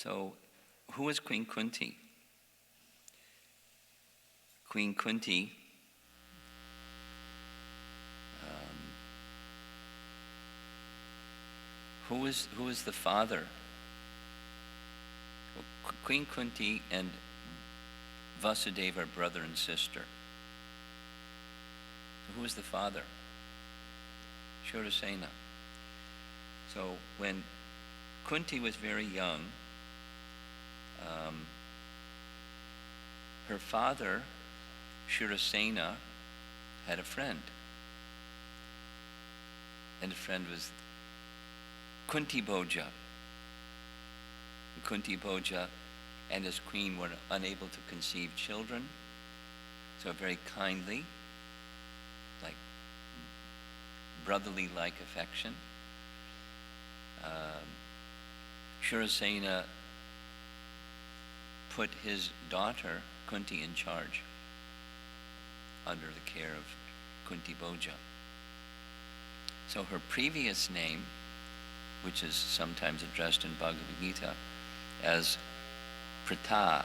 So, who was Queen Kunti? Queen Kunti who was the father? Well, Queen Kunti and Vasudeva are brother and sister. So who was the father? Shurasena. So when Kunti was very young, her father, Shurasena, had a friend. And the friend was Kunti Bhoja. Kunti Bhoja and his queen were unable to conceive children, so very kindly, like brotherly-like affection, Shurasena put his daughter Kunti in charge under the care of Kunti Bhoja. So her previous name, which is sometimes addressed in Bhagavad Gita as Pritha,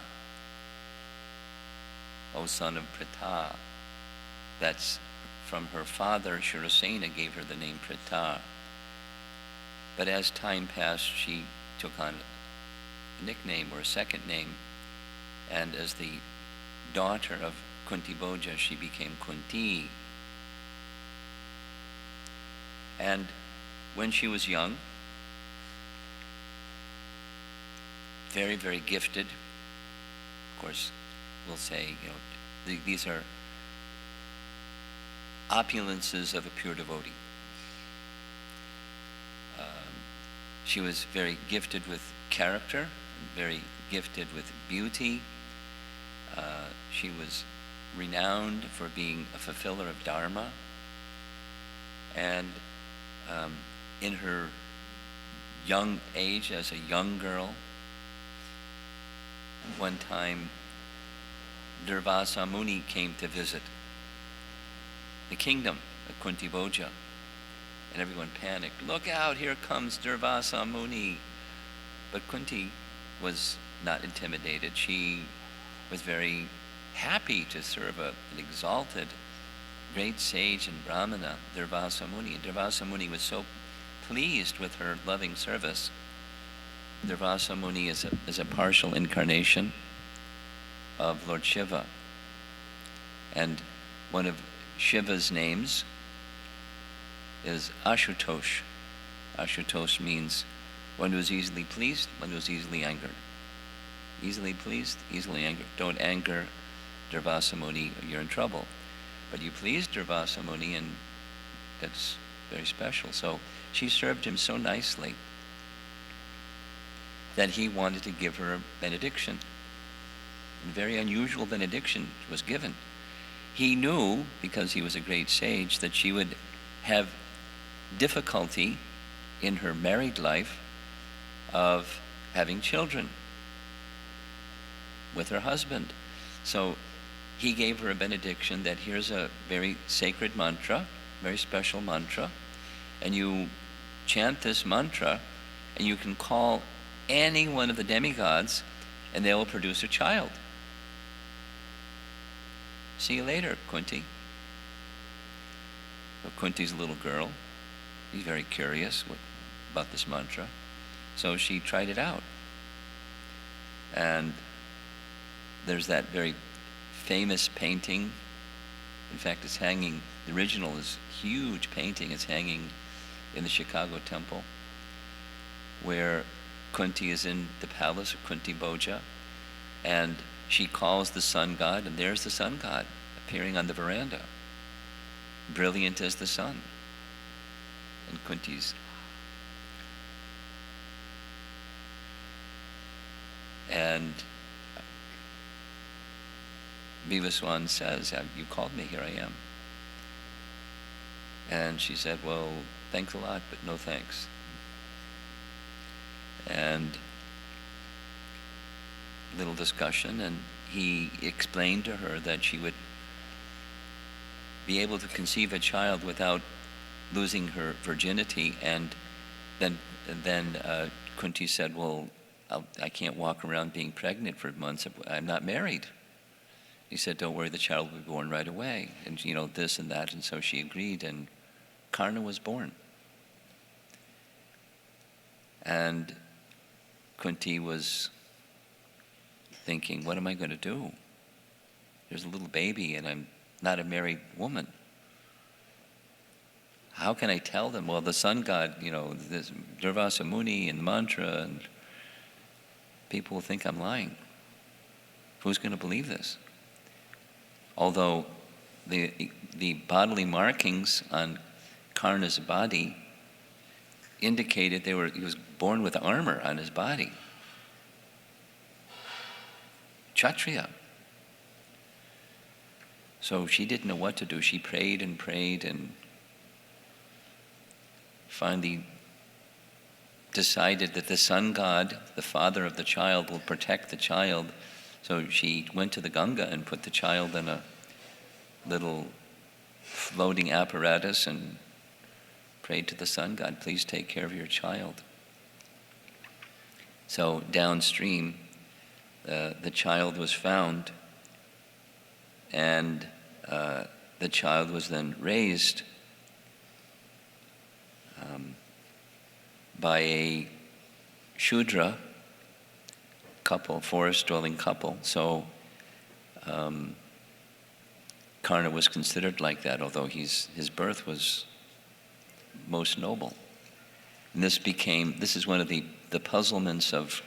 O son of Pritha, that's from her father, Shurasena gave her the name Pritha. But as time passed, she took on a nickname or a second name, and as the daughter of Kunti Bhoja, she became Kunti. And when she was young, very, very gifted, of course, we'll say, these are opulences of a pure devotee. She was very gifted with character, very gifted with beauty. She was renowned for being a fulfiller of Dharma. And in her young age, as a young girl, one time Durvasa Muni came to visit the kingdom of Kunti Bhoja. And everyone panicked. Look out, here comes Durvasa Muni. But Kunti was not intimidated. She was very happy to serve an exalted, great sage and Brahmana, Durvasa Muni. And Durvasa Muni was so pleased with her loving service. Durvasa Muni is a partial incarnation of Lord Shiva. And one of Shiva's names is Ashutosh. Ashutosh means one who is easily pleased, one who is easily angered. Easily pleased, easily angered. Don't anger Durvasa Muni, you're in trouble. But you pleased Durvasa Muni, and that's very special. So she served him so nicely that he wanted to give her a benediction. A very unusual benediction was given. He knew, because he was a great sage, that she would have difficulty in her married life of having children with her husband. So he gave her a benediction that here's a very sacred mantra, very special mantra, and you chant this mantra and you can call any one of the demigods and they will produce a child. See you later, Kunti. So Kunti's a little girl. He's very curious about this mantra. So she tried it out. And there's that very famous painting. In fact, it's hanging, the original is a huge painting. It's hanging in the Chicago temple, where Kunti is in the palace of Kunti Bhoja, and she calls the sun god, and there's the sun god appearing on the veranda, brilliant as the sun. And Kunti's. And Vivaswan says, you called me, here I am. And she said, well, thanks a lot, but no thanks. And little discussion, and he explained to her that she would be able to conceive a child without losing her virginity. And then Kunti said, well, I can't walk around being pregnant for months. I'm not married. He said, don't worry, the child will be born right away. And, this and that. And so she agreed, and Karna was born. And Kunti was thinking, what am I going to do? There's a little baby, and I'm not a married woman. How can I tell them? Well, the sun god, this Durvasa Muni and the mantra, and people will think I'm lying. Who's going to believe this? Although the bodily markings on Karna's body indicated he was born with armor on his body. Kshatriya. So she didn't know what to do. She prayed and finally decided that the sun god, the father of the child, will protect the child. So she went to the Ganga and put the child in a little floating apparatus and prayed to the sun god, please take care of your child. So downstream, the child was found, and the child was then raised by a Shudra couple, forest-dwelling couple. So Karna was considered like that, although his birth was most noble. And this is one of the puzzlements of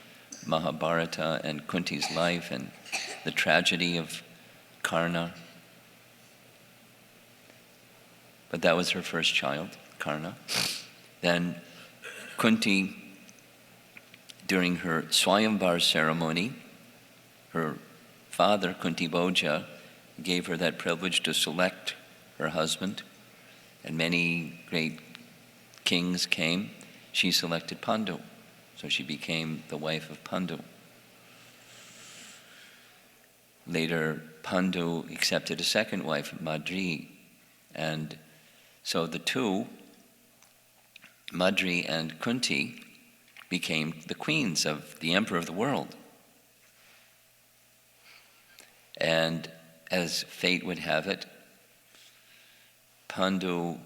Mahabharata and Kunti's life and the tragedy of Karna. But that was her first child, Karna. Then Kunti, during her Swayamvar ceremony, her father, Kunti Bhoja, gave her that privilege to select her husband, and many great kings came. She selected Pandu, so she became the wife of Pandu. Later, Pandu accepted a second wife, Madri, and so the two, Madri and Kunti, became the queens of the emperor of the world. And as fate would have it, Pandu,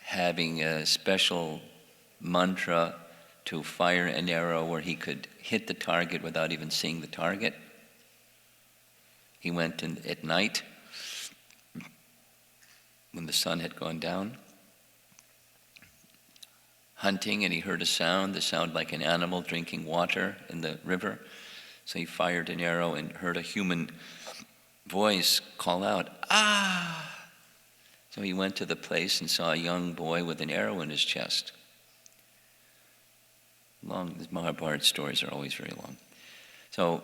having a special mantra to fire an arrow where he could hit the target without even seeing the target, he went at night when the sun had gone down, hunting, and he heard a sound like an animal drinking water in the river. So he fired an arrow and heard a human voice call out, "Ah!" So he went to the place and saw a young boy with an arrow in his chest. These Mahabharata stories are always very long. So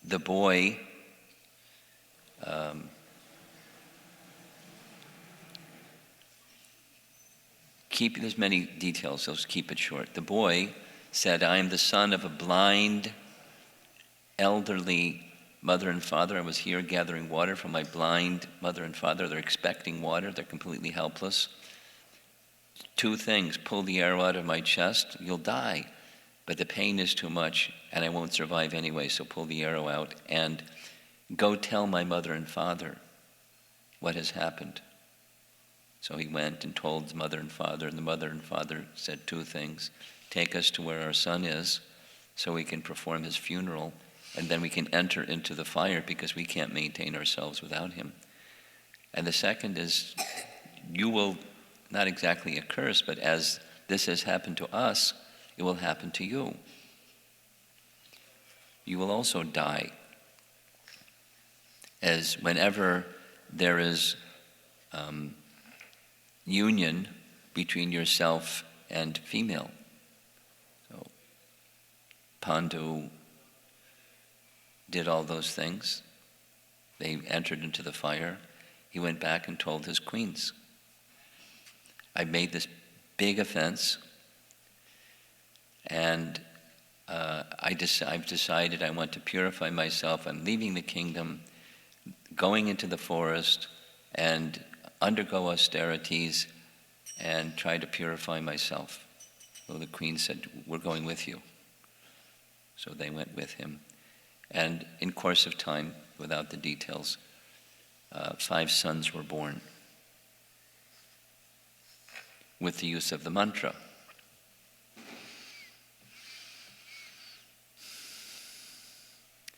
the boy there's many details, so let's keep it short. The boy said, I am the son of a blind, elderly mother and father. I was here gathering water from my blind mother and father. They're expecting water. They're completely helpless. Two things: pull the arrow out of my chest, you'll die, but the pain is too much and I won't survive anyway, so pull the arrow out, and go tell my mother and father what has happened. So he went and told his mother and father, and the mother and father said two things: take us to where our son is so we can perform his funeral, and then we can enter into the fire because we can't maintain ourselves without him. And the second is, you will, not exactly a curse, but as this has happened to us, it will happen to you. You will also die. As whenever there is union between yourself and female. So Pandu did all those things. They entered into the fire. He went back and told his queens, I made this big offense, and I've decided I want to purify myself. I'm leaving the kingdom, going into the forest, and undergo austerities and try to purify myself. So the queen said, "We're going with you." So they went with him. And in course of time, without the details, 5 sons were born with the use of the mantra.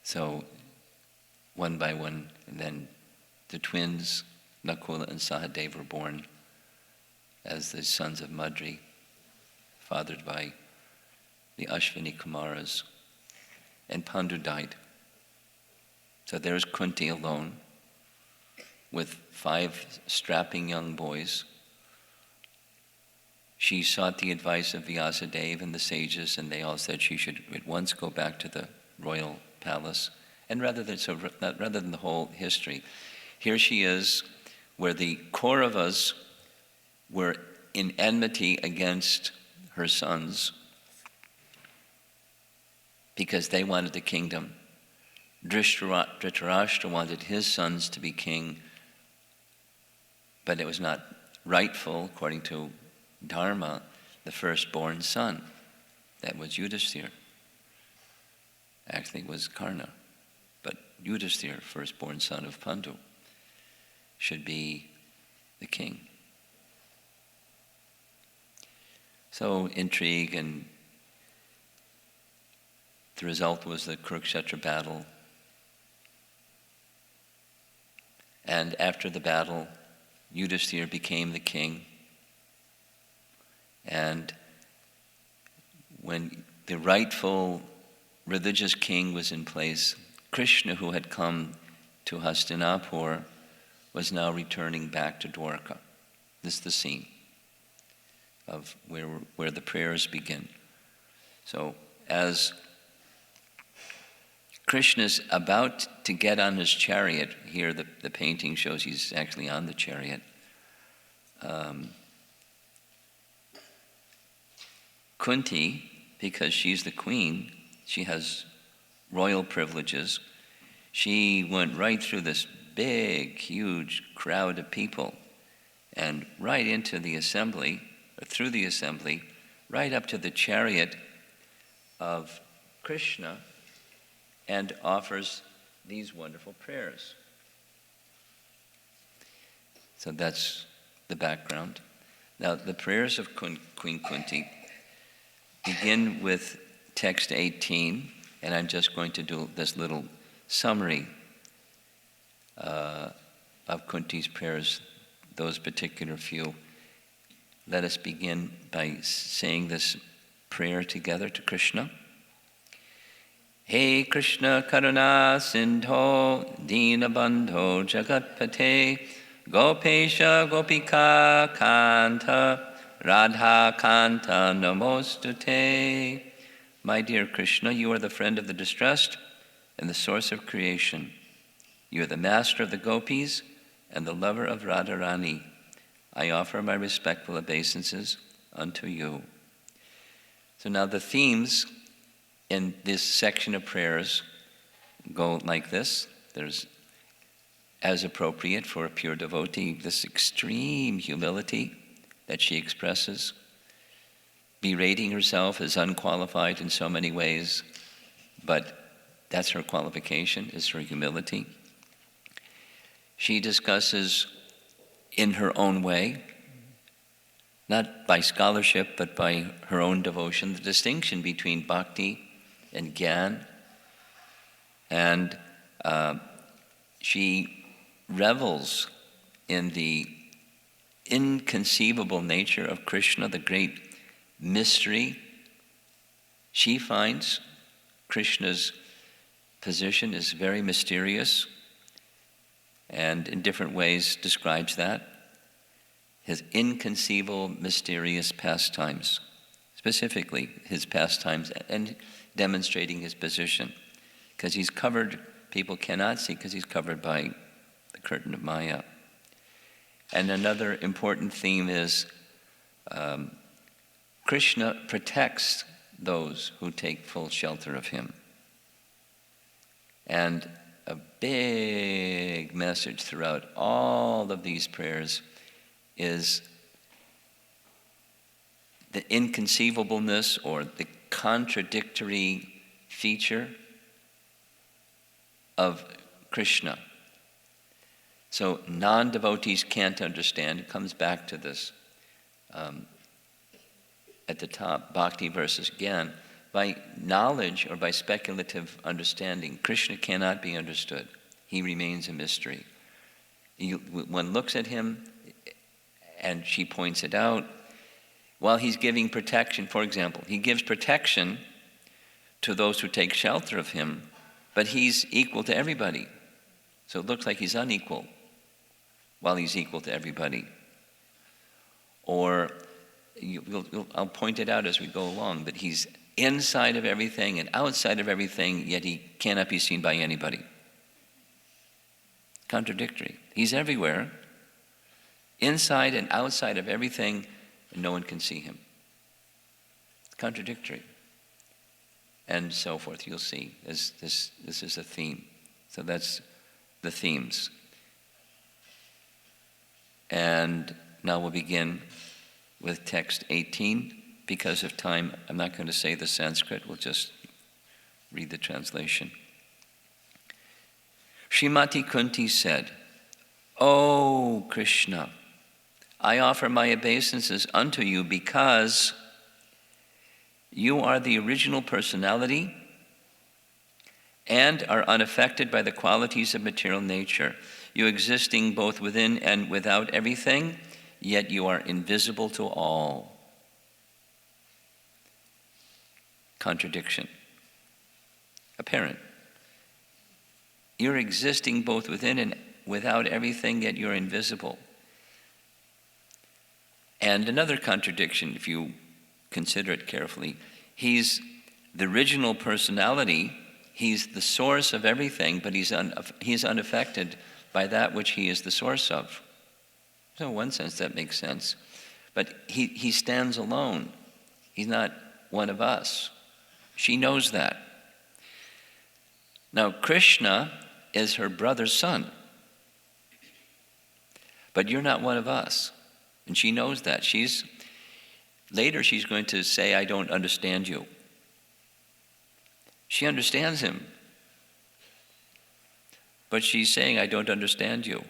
So one by one, and then the twins, Nakula and Sahadeva, were born as the sons of Madri, fathered by the Ashwini Kumaras, and Pandu died. So there's Kunti alone with 5 strapping young boys. She sought the advice of Vyasadeva and the sages, and they all said she should at once go back to the royal palace. And rather than the whole history, here she is, where the Kauravas were in enmity against her sons because they wanted the kingdom. Dhritarashtra wanted his sons to be king, but it was not rightful, according to Dharma, the firstborn son. That was Yudhishthira. Actually, it was Karna. But Yudhishthira, firstborn son of Pandu, should be the king. So intrigue, and the result was the Kurukshetra battle. And after the battle, Yudhishthira became the king. And when the rightful religious king was in place, Krishna, who had come to Hastinapur, was now returning back to Dwarka. This is the scene of where the prayers begin. So as Krishna's about to get on his chariot, here the painting shows he's actually on the chariot. Kunti, because she's the queen, she has royal privileges. She went right through this big, huge crowd of people and right into the assembly, or through the assembly, right up to the chariot of Krishna, and offers these wonderful prayers. So that's the background. Now, the prayers of Queen Kunti begin with text 18, and I'm just going to do this little summary of Kunti's prayers, those particular few. Let us begin by saying this prayer together to Krishna. Hey Krishna Karuna Sindho Dinabandho Jagatpate Gopesha Gopika Kanta Radha Kanta Namostute. My dear Krishna, you are the friend of the distressed and the source of creation. You are the master of the gopis and the lover of Radharani. I offer my respectful obeisances unto you. So now the themes in this section of prayers go like this. There's, as appropriate for a pure devotee, this extreme humility that she expresses, berating herself as unqualified in so many ways, but that's her qualification, is her humility. She discusses in her own way, not by scholarship, but by her own devotion, the distinction between bhakti and gyan. And she revels in the inconceivable nature of Krishna, the great mystery. She finds Krishna's position is very mysterious, and in different ways describes that. His inconceivable, mysterious pastimes, specifically his pastimes, and demonstrating his position, because he's covered, people cannot see because he's covered by the curtain of Maya. And another important theme is Krishna protects those who take full shelter of him. And a big message throughout all of these prayers is the inconceivableness or the contradictory feature of Krishna. So non-devotees can't understand. It comes back to this at the top, bhakti versus gyan. By knowledge or by speculative understanding, Krishna cannot be understood. He remains a mystery. One looks at him, and she points it out, while he's giving protection. For example, he gives protection to those who take shelter of him, but he's equal to everybody. So it looks like he's unequal while he's equal to everybody. Or I'll point it out as we go along, that he's inside of everything and outside of everything, yet he cannot be seen by anybody. Contradictory. He's everywhere, inside and outside of everything, and no one can see him. Contradictory. And so forth, you'll see. This is a theme. So that's the themes. And now we'll begin with text 18. Because of time, I'm not going to say the Sanskrit, we'll just read the translation. Srimati Kunti said, "O Krishna, I offer my obeisances unto you because you are the original personality and are unaffected by the qualities of material nature. You existing both within and without everything, yet you are invisible to all." Contradiction. Apparent. You're existing both within and without everything, yet you're invisible. And another contradiction, if you consider it carefully, he's the original personality, he's the source of everything, but he's unaffected by that which he is the source of. So in one sense that makes sense. But he stands alone. He's not one of us. She knows that. Now, Krishna is her brother's son. But you're not one of us. And she knows that. Later she's going to say, "I don't understand you." She understands him. But she's saying, "I don't understand you."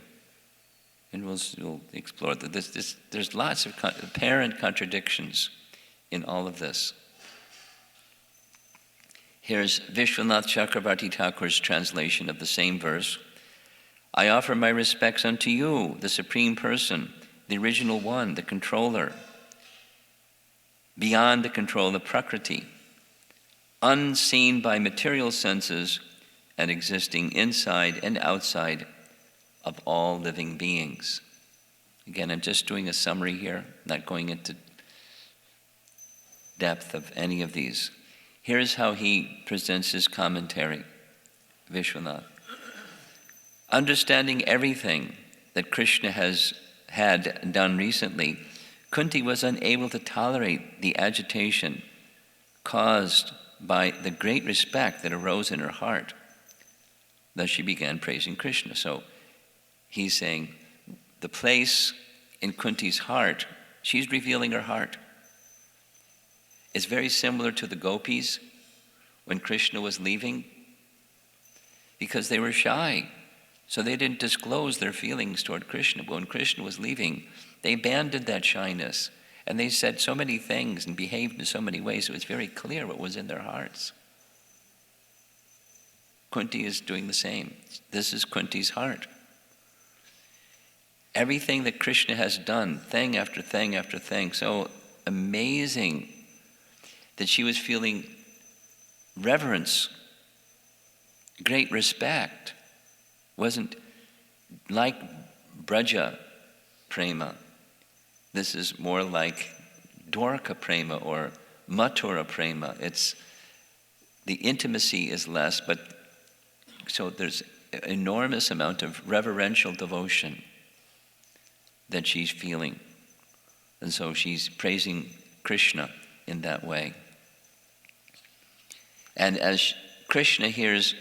And we'll explore that. There's lots of apparent contradictions in all of this. Here's Vishwanath Chakravarti Thakur's translation of the same verse. "I offer my respects unto you, the Supreme Person, the Original One, the Controller, beyond the control of Prakriti, unseen by material senses and existing inside and outside of all living beings." Again, I'm just doing a summary here, not going into depth of any of these. Here's how he presents his commentary, Vishwanath. Understanding everything that Krishna had done recently, Kunti was unable to tolerate the agitation caused by the great respect that arose in her heart. Thus she began praising Krishna. So he's saying the place in Kunti's heart, she's revealing her heart. It's very similar to the gopis when Krishna was leaving, because they were shy. So they didn't disclose their feelings toward Krishna. But when Krishna was leaving, they abandoned that shyness. And they said so many things and behaved in so many ways. It was very clear what was in their hearts. Kunti is doing the same. This is Kunti's heart. Everything that Krishna has done, thing after thing after thing, so amazing that she was feeling reverence, great respect. Wasn't like Braja prema. This is more like Dwarka prema or Mathura prema. It's the intimacy is less, but so there's an enormous amount of reverential devotion that she's feeling. And so she's praising Krishna in that way. And as Krishna hears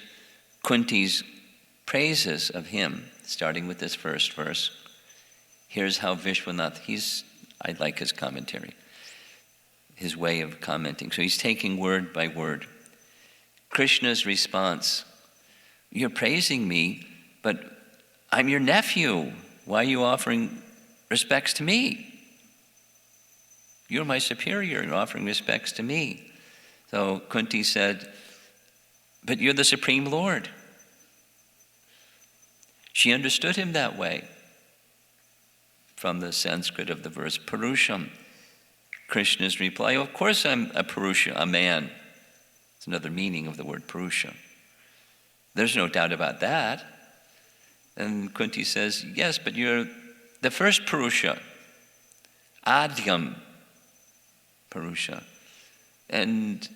Kunti's praises of him, starting with this first verse, here's how Vishwanath, I like his commentary. his way of commenting. So he's taking word by word. Krishna's response, you're praising me, but I'm your nephew. Why are you offering respects to me? You're my superior, you're offering respects to me. So Kunti said, but you're the Supreme Lord. She understood him that way from the Sanskrit of the verse Purusham. Krishna's reply, of course I'm a Purusha, a man. It's another meaning of the word Purusha. There's no doubt about that. And Kunti says, yes, but you're the first Purusha, Adyam Purusha. And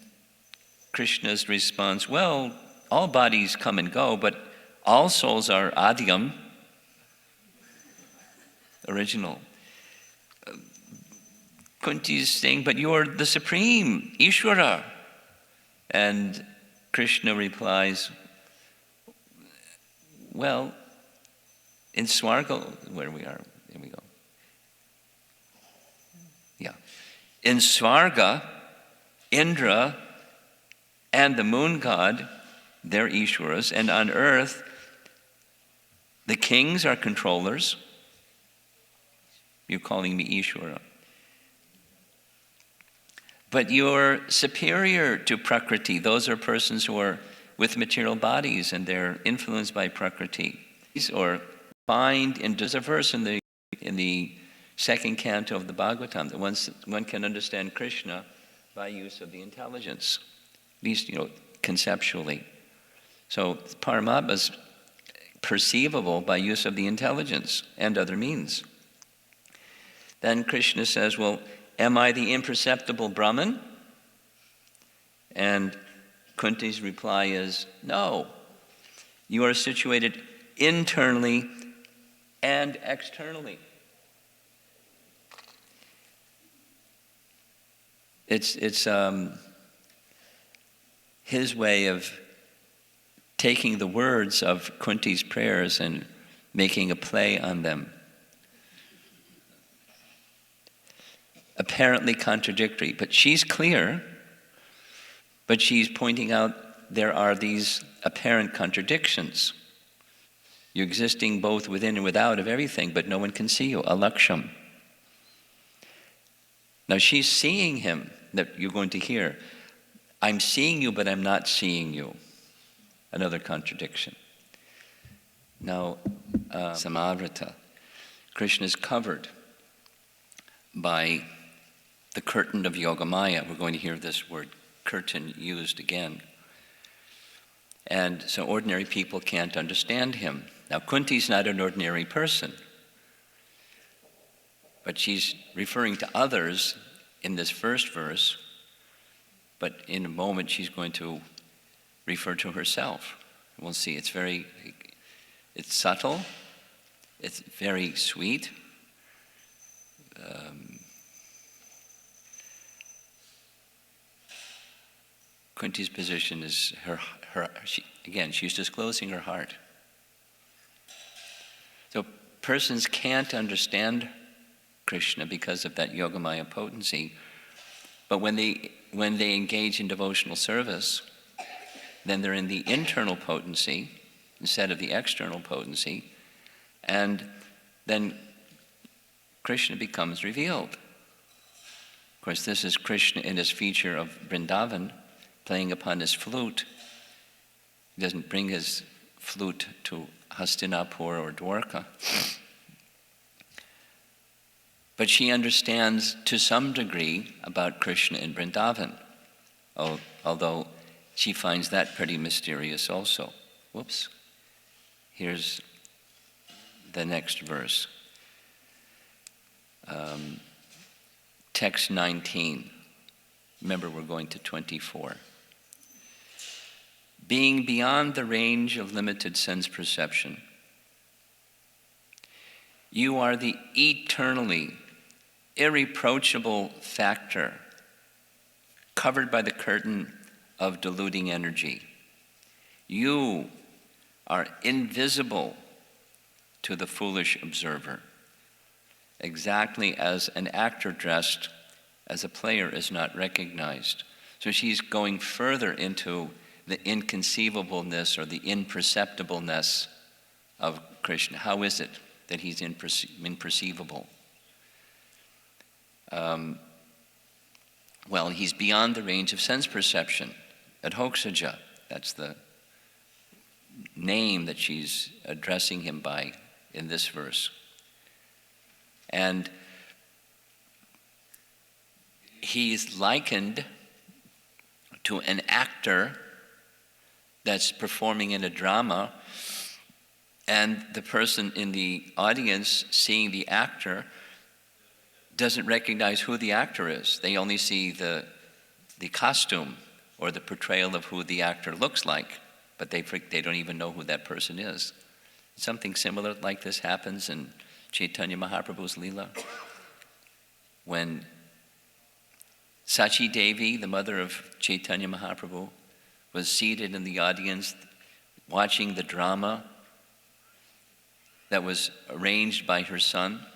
Krishna's response, well, all bodies come and go, but all souls are Adyam, original. Kunti's saying, but you're the supreme, Ishvara. And Krishna replies, well, in Swarga, where we are, here we go. Yeah. In Swarga, Indra and the moon god, they're Ishwaras, and on earth, the kings are controllers. You're calling me Ishvara. But you're superior to Prakriti. Those are persons who are with material bodies and they're influenced by Prakriti. Or find in there's a verse in the second canto of the Bhagavatam that one can understand Krishna by use of the intelligence, at least conceptually. So Paramatma is perceivable by use of the intelligence and other means. Then Krishna says, well, am I the imperceptible Brahman? And Kunti's reply is, no. You are situated internally and externally. It's his way of taking the words of Kunti's prayers and making a play on them. Apparently contradictory, but she's clear, but she's pointing out there are these apparent contradictions. You're existing both within and without of everything, but no one can see you, alaksham. Now she's seeing him, that you're going to hear. I'm seeing you, but I'm not seeing you. Another contradiction. Now, Samavrata, Krishna is covered by the curtain of Yogamaya. We're going to hear this word curtain used again. And so ordinary people can't understand him. Now Kunti's not an ordinary person, but she's referring to others in this first verse, but in a moment she's going to refer to herself. We'll see, it's subtle, it's very sweet. Kunti's position is she's disclosing her heart. So persons can't understand Krishna because of that Yogamaya potency, but when they engage in devotional service, then they're in the internal potency instead of the external potency, and then Krishna becomes revealed. Of course, this is Krishna in his feature of Vrindavan, playing upon his flute. He doesn't bring his flute to Hastinapur or Dwarka. But she understands to some degree about Krishna in Vrindavan, although she finds that pretty mysterious also. Whoops. Here's the next verse. Text 19. Remember, we're going to 24. Being beyond the range of limited sense perception, you are the eternally irreproachable factor covered by the curtain of deluding energy. You are invisible to the foolish observer, exactly as an actor dressed as a player is not recognized. So she's going further into the inconceivableness or the imperceptibleness of Krishna. How is it that he's imperceivable? Well, he's beyond the range of sense perception. Adhoksaja, that's the name that she's addressing him by in this verse. And he's likened to an actor that's performing in a drama, and the person in the audience seeing the actor doesn't recognize who the actor is. They only see the costume or the portrayal of who the actor looks like, but they don't even know who that person is. Something similar like this happens in Chaitanya Mahaprabhu's Leela. When Sachi Devi, the mother of Chaitanya Mahaprabhu, was seated in the audience watching the drama that was arranged by her son,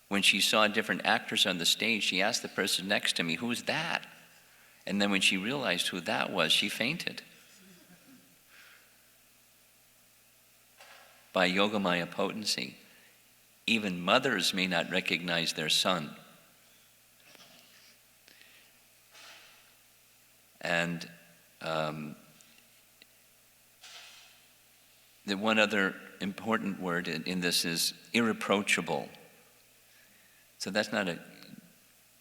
when she saw different actors on the stage, she asked the person next to me, "Who's that?" And then when she realized who that was, she fainted. By Yogamaya potency, even mothers may not recognize their son. And the one other important word in this is irreproachable. So that's not a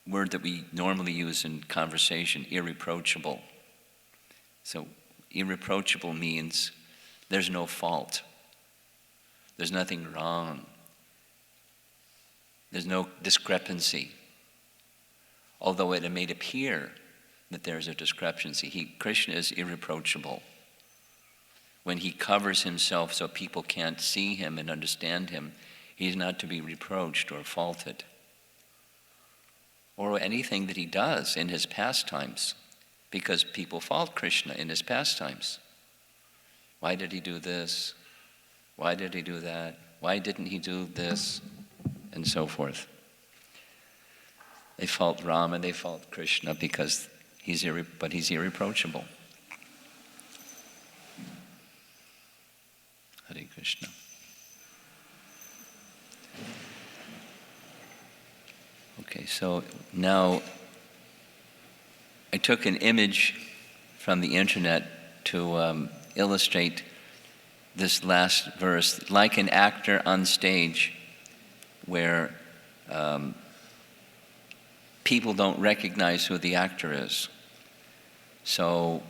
word that we normally use in conversation, irreproachable. So irreproachable means there's no fault. There's nothing wrong. There's no discrepancy. Although it may appear that there's a discrepancy, Krishna is irreproachable. When he covers himself so people can't see him and understand him, he's not to be reproached or faulted. Or anything that he does in his pastimes, because people fault Krishna in his pastimes. Why did he do this? Why did he do that? Why didn't he do this? And so forth. They fault Rama, they fault Krishna because he's irreproachable. Hare Krishna. Okay, so now I took an image from the internet to illustrate this last verse, like an actor on stage where people don't recognize who the actor is. So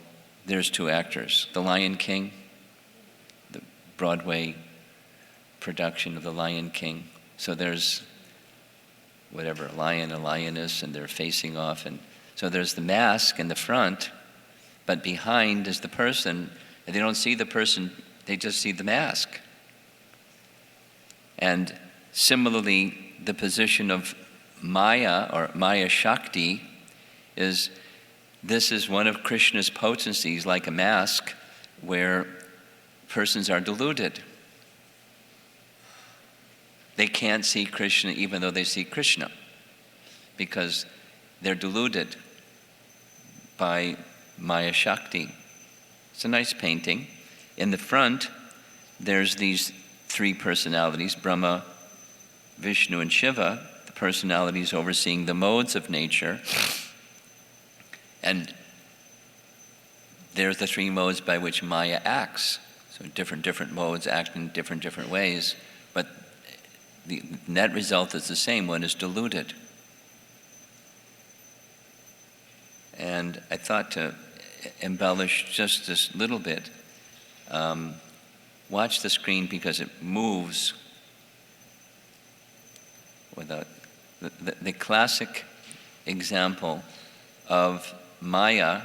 there's two actors, The Lion King, the Broadway production of The Lion King. So there's whatever, a lion, a lioness, and they're facing off. And so there's the mask in the front, but behind is the person, and they don't see the person, they just see the mask. And similarly, the position of Maya, or Maya Shakti, is this is one of Krishna's potencies, like a mask, where persons are deluded. They can't see Krishna even though they see Krishna, because they're deluded by Maya Shakti. It's a nice painting. In the front, there's these three personalities, Brahma, Vishnu, and Shiva, the personalities overseeing the modes of nature. And there's the three modes by which Maya acts. So different modes act in different ways, but the net result is the same. One is deluded. And I thought to embellish just this little bit. Watch the screen because it moves without the classic example of Maya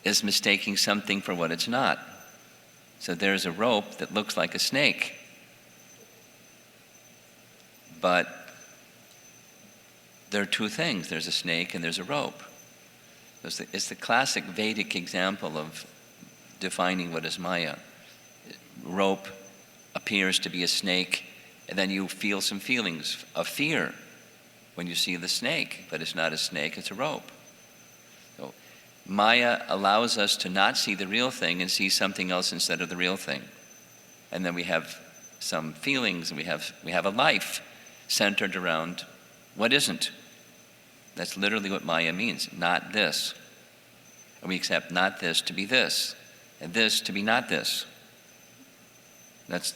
is mistaking something for what it's not. So there's a rope that looks like a snake, but there are two things. There's a snake and there's a rope. It's the classic Vedic example of defining what is Maya. Rope appears to be a snake, and then you feel some feelings of fear. when you see the snake, but it's not a snake, it's a rope. So Maya allows us to not see the real thing and see something else instead of the real thing. And then we have some feelings, and we have a life centered around what isn't. That's literally what Maya means, not this. And we accept not this to be this, and this to be not this. That's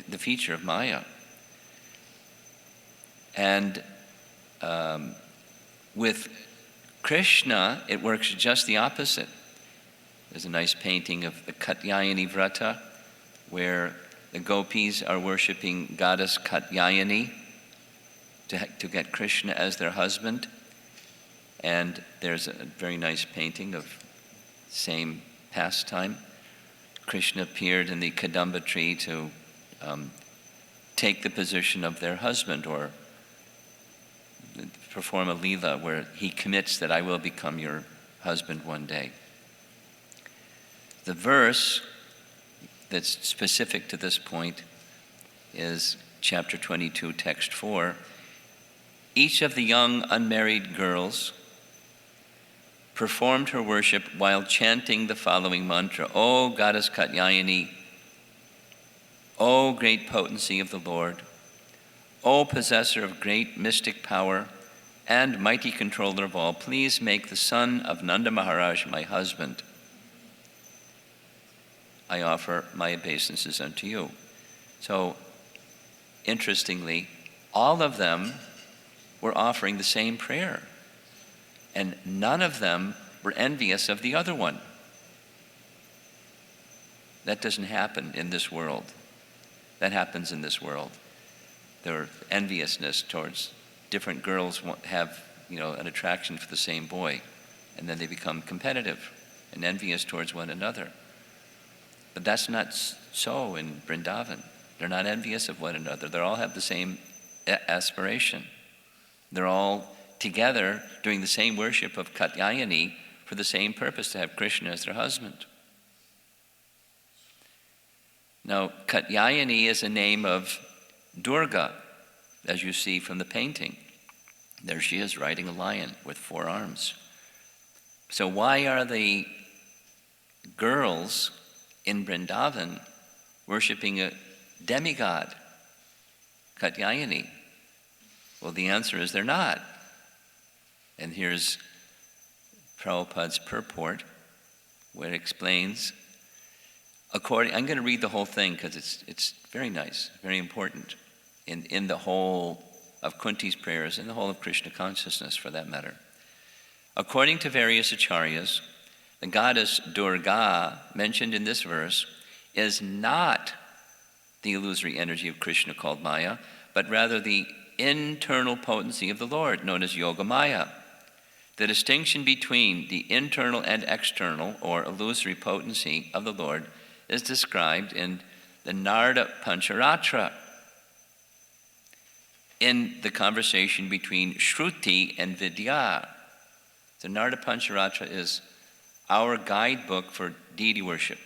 the feature of Maya. And with Krishna, it works just the opposite. There's a nice painting of the Katyayani Vrata, where the gopis are worshiping goddess Katyayani to get Krishna as their husband. And there's a very nice painting of same pastime. Krishna appeared in the Kadamba tree to take the position of their husband, or perform a lila where he commits that I will become your husband one day. The verse that's specific to this point is chapter 22, text 4. Each of the young unmarried girls performed her worship while chanting the following mantra: O goddess Katyayani, O great potency of the Lord, O possessor of great mystic power and mighty controller of all, please make the son of Nanda Maharaj my husband. I offer my obeisances unto you. So, interestingly, all of them were offering the same prayer, and none of them were envious of the other one. That doesn't happen in this world. That happens in this world. Their enviousness towards different girls have, an attraction for the same boy, and then they become competitive and envious towards one another. But that's not so in Vrindavan. They're not envious of one another. They all have the same aspiration. They're all together doing the same worship of Katyayani for the same purpose, to have Krishna as their husband. Now, Katyayani is a name of Durga, as you see from the painting. There she is riding a lion with 4 arms. So why are the girls in Vrindavan worshiping a demigod, Katyayani? Well, the answer is they're not. And here's Prabhupada's purport, where it explains, I'm going to read the whole thing because it's very nice, very important in the whole of Kunti's prayers and the whole of Krishna consciousness, for that matter. According to various acharyas, the goddess Durga mentioned in this verse is not the illusory energy of Krishna called Maya, but rather the internal potency of the Lord, known as Yoga Maya. The distinction between the internal and external, or illusory potency of the Lord, is described in the Narada Pancharatra, in the conversation between Shruti and Vidya. The Narada Pancharatra is our guidebook for deity worship.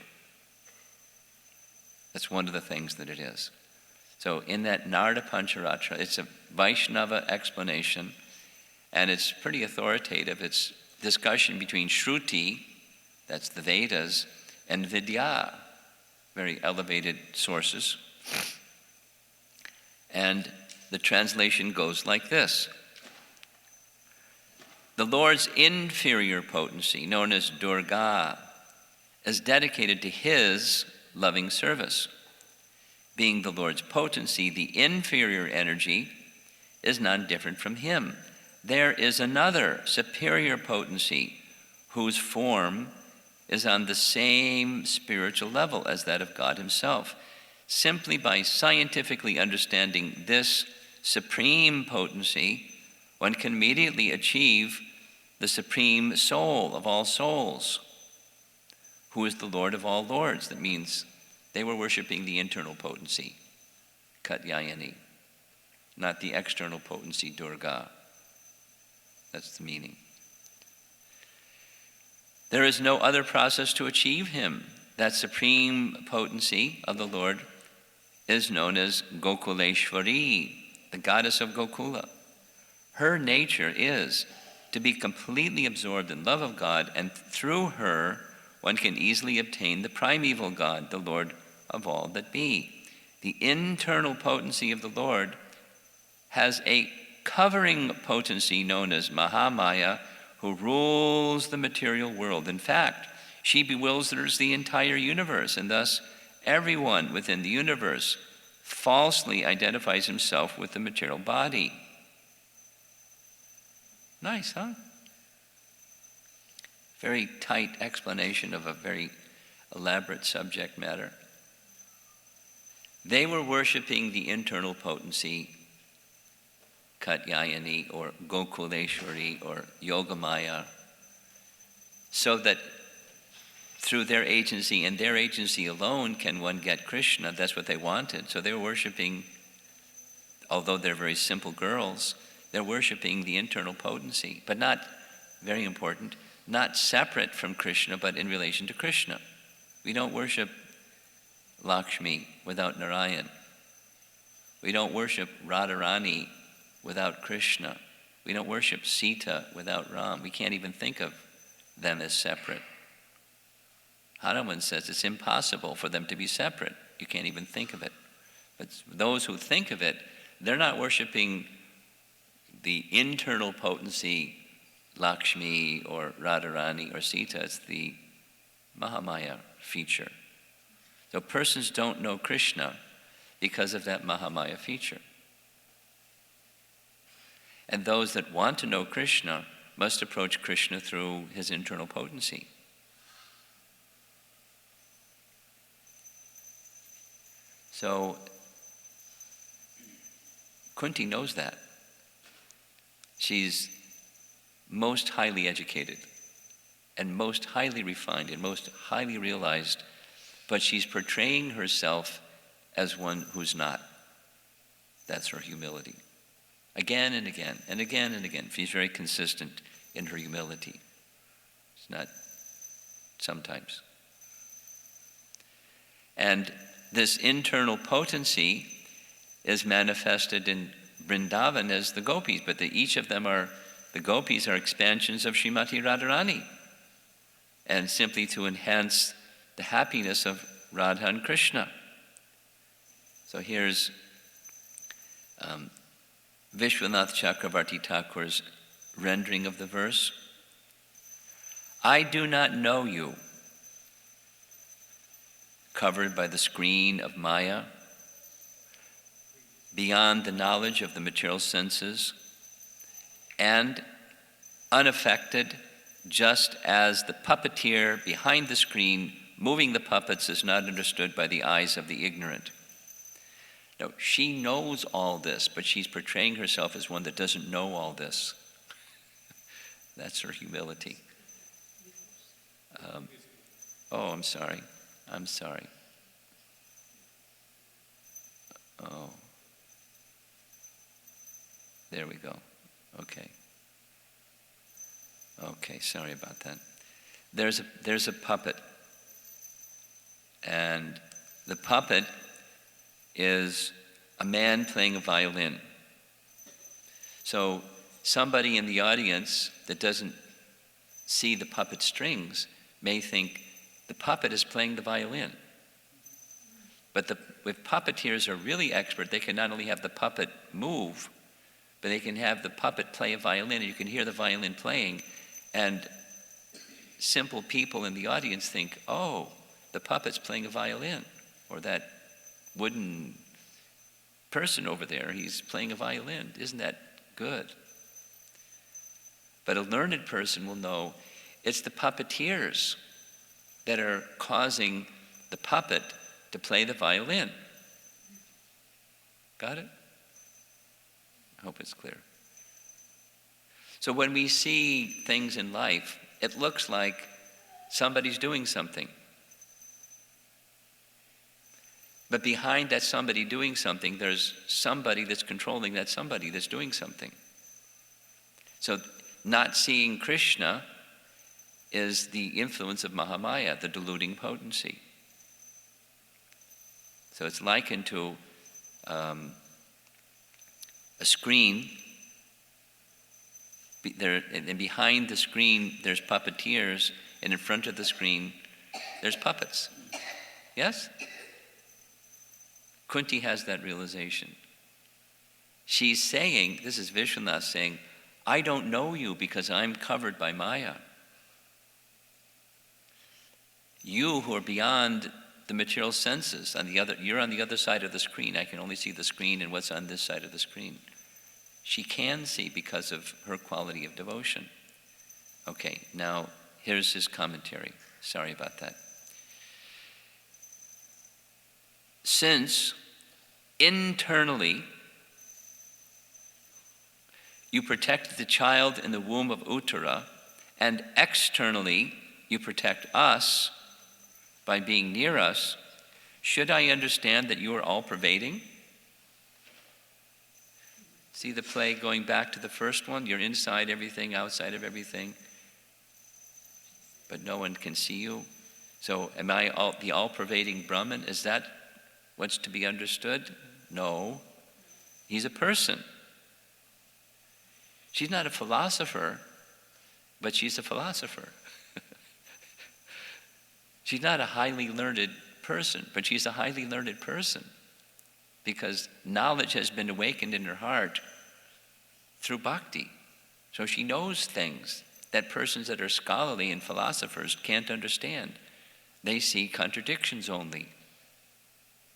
That's one of the things that it is. So in that Narada Pancharatra, it's a Vaishnava explanation, and it's pretty authoritative. It's discussion between Shruti, that's the Vedas, and Vidya, very elevated sources. And the translation goes like this: the Lord's inferior potency, known as Durga, is dedicated to his loving service. Being the Lord's potency, the inferior energy is none different from him. There is another superior potency whose form is on the same spiritual level as that of God himself. Simply by scientifically understanding this supreme potency, one can immediately achieve the supreme soul of all souls, who is the Lord of all lords. That means they were worshiping the internal potency, Katyayani, not the external potency, Durga. That's the meaning. There is no other process to achieve him. That supreme potency of the Lord is known as Gokuleshwari, the goddess of Gokula. Her nature is to be completely absorbed in love of God, and through her, one can easily obtain the primeval God, the Lord of all that be. The internal potency of the Lord has a covering potency known as Mahamaya, who rules the material world. In fact, she bewilders the entire universe, and thus everyone within the universe falsely identifies himself with the material body. Nice, huh? Very tight explanation of a very elaborate subject matter. They were worshiping the internal potency, Katyayani or Gokuleshwari or Yogamaya, so that through their agency and their agency alone can one get Krishna. That's what they wanted. So they were worshiping, although they're very simple girls, they're worshiping the internal potency, but not, very important, not separate from Krishna, but in relation to Krishna. We don't worship Lakshmi without Narayan. We don't worship Radharani without Krishna. We don't worship Sita without Ram. We can't even think of them as separate. Hanuman says it's impossible for them to be separate. You can't even think of it. But those who think of it, they're not worshiping the internal potency, Lakshmi or Radharani or Sita. It's the Mahamaya feature. So persons don't know Krishna because of that Mahamaya feature. And those that want to know Krishna must approach Krishna through his internal potency. So Kunti knows that. She's most highly educated and most highly refined and most highly realized, but she's portraying herself as one who's not. That's her humility. Again and again and again and again. She's very consistent in her humility. It's not sometimes. And this internal potency is manifested in Vrindavan as the gopis, but each of them the gopis are expansions of Srimati Radharani, and simply to enhance the happiness of Radha and Krishna. So here's Vishwanath Chakravarti Thakur's rendering of the verse. I do not know you, covered by the screen of Maya, beyond the knowledge of the material senses, and unaffected, just as the puppeteer behind the screen moving the puppets is not understood by the eyes of the ignorant. No, she knows all this, but she's portraying herself as one that doesn't know all this. That's her humility. I'm sorry. Oh. There we go. Okay, sorry about that. There's a puppet. And the puppet is a man playing a violin. So somebody in the audience that doesn't see the puppet strings may think the puppet is playing the violin. But if puppeteers are really expert, they can not only have the puppet move, but they can have the puppet play a violin, and you can hear the violin playing, and simple people in the audience think, oh, the puppet's playing a violin, or that wooden person over there, he's playing a violin. Isn't that good? But a learned person will know it's the puppeteers that are causing the puppet to play the violin. Got it? I hope it's clear. So when we see things in life, it looks like somebody's doing something. But behind that somebody doing something, there's somebody that's controlling that somebody that's doing something. So not seeing Krishna is the influence of Mahamaya, the deluding potency. So it's likened to a screen And behind the screen, there's puppeteers, and in front of the screen, there's puppets. Yes? Kunti has that realization. She's saying, this is Vishwanath saying, I don't know you because I'm covered by Maya. You who are beyond the material senses, you're on the other side of the screen. I can only see the screen and what's on this side of the screen. She can see because of her quality of devotion. Okay, now here's his commentary. Sorry about that. Since internally you protect the child in the womb of Uttara, and externally you protect us by being near us, should I understand that you are all-pervading? See the play going back to the first one? You're inside everything, outside of everything, but no one can see you. So am I the all-pervading Brahman? Is that what's to be understood? No. He's a person. She's not a philosopher, but she's a philosopher. She's not a highly learned person, but she's a highly learned person because knowledge has been awakened in her heart through bhakti. So she knows things that persons that are scholarly and philosophers can't understand. They see contradictions only.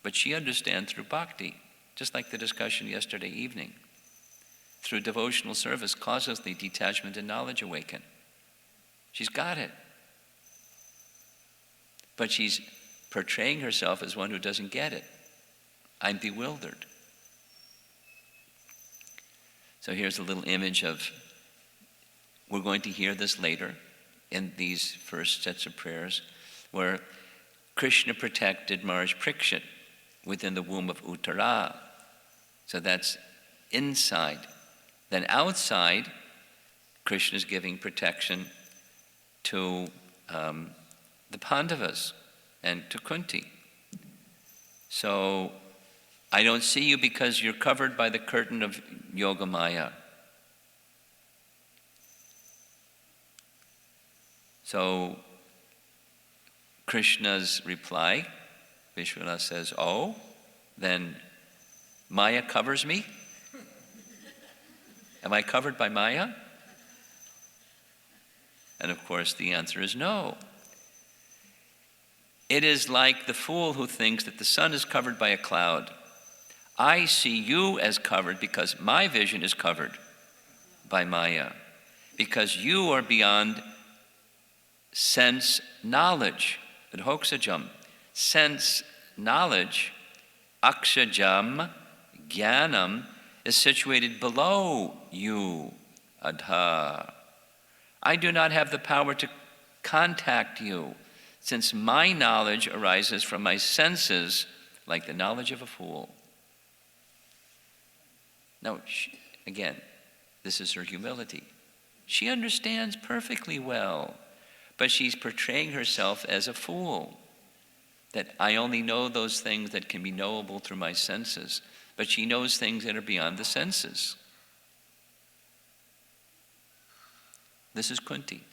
But she understands through bhakti, just like the discussion yesterday evening. Through devotional service causes the detachment and knowledge awaken. She's got it. But she's portraying herself as one who doesn't get it. I'm bewildered. So here's a little image of, we're going to hear this later in these first sets of prayers, where Krishna protected Maharaj Parikshit within the womb of Uttara. So that's inside. Then outside, Krishna is giving protection to the Pandavas and to Kunti. So I don't see you because you're covered by the curtain of Yoga Maya. So Krishna's reply, Vishwanath says, oh, then Maya covers me? Am I covered by Maya? And of course the answer is no. It is like the fool who thinks that the sun is covered by a cloud. I see you as covered because my vision is covered by Maya. Because you are beyond sense knowledge, adhoksajam. Sense knowledge, akshajam, jnanam, is situated below you, adha. I do not have the power to contact you, since my knowledge arises from my senses, like the knowledge of a fool. Now, again, this is her humility. She understands perfectly well, but she's portraying herself as a fool, that I only know those things that can be knowable through my senses, but she knows things that are beyond the senses. This is Kunti.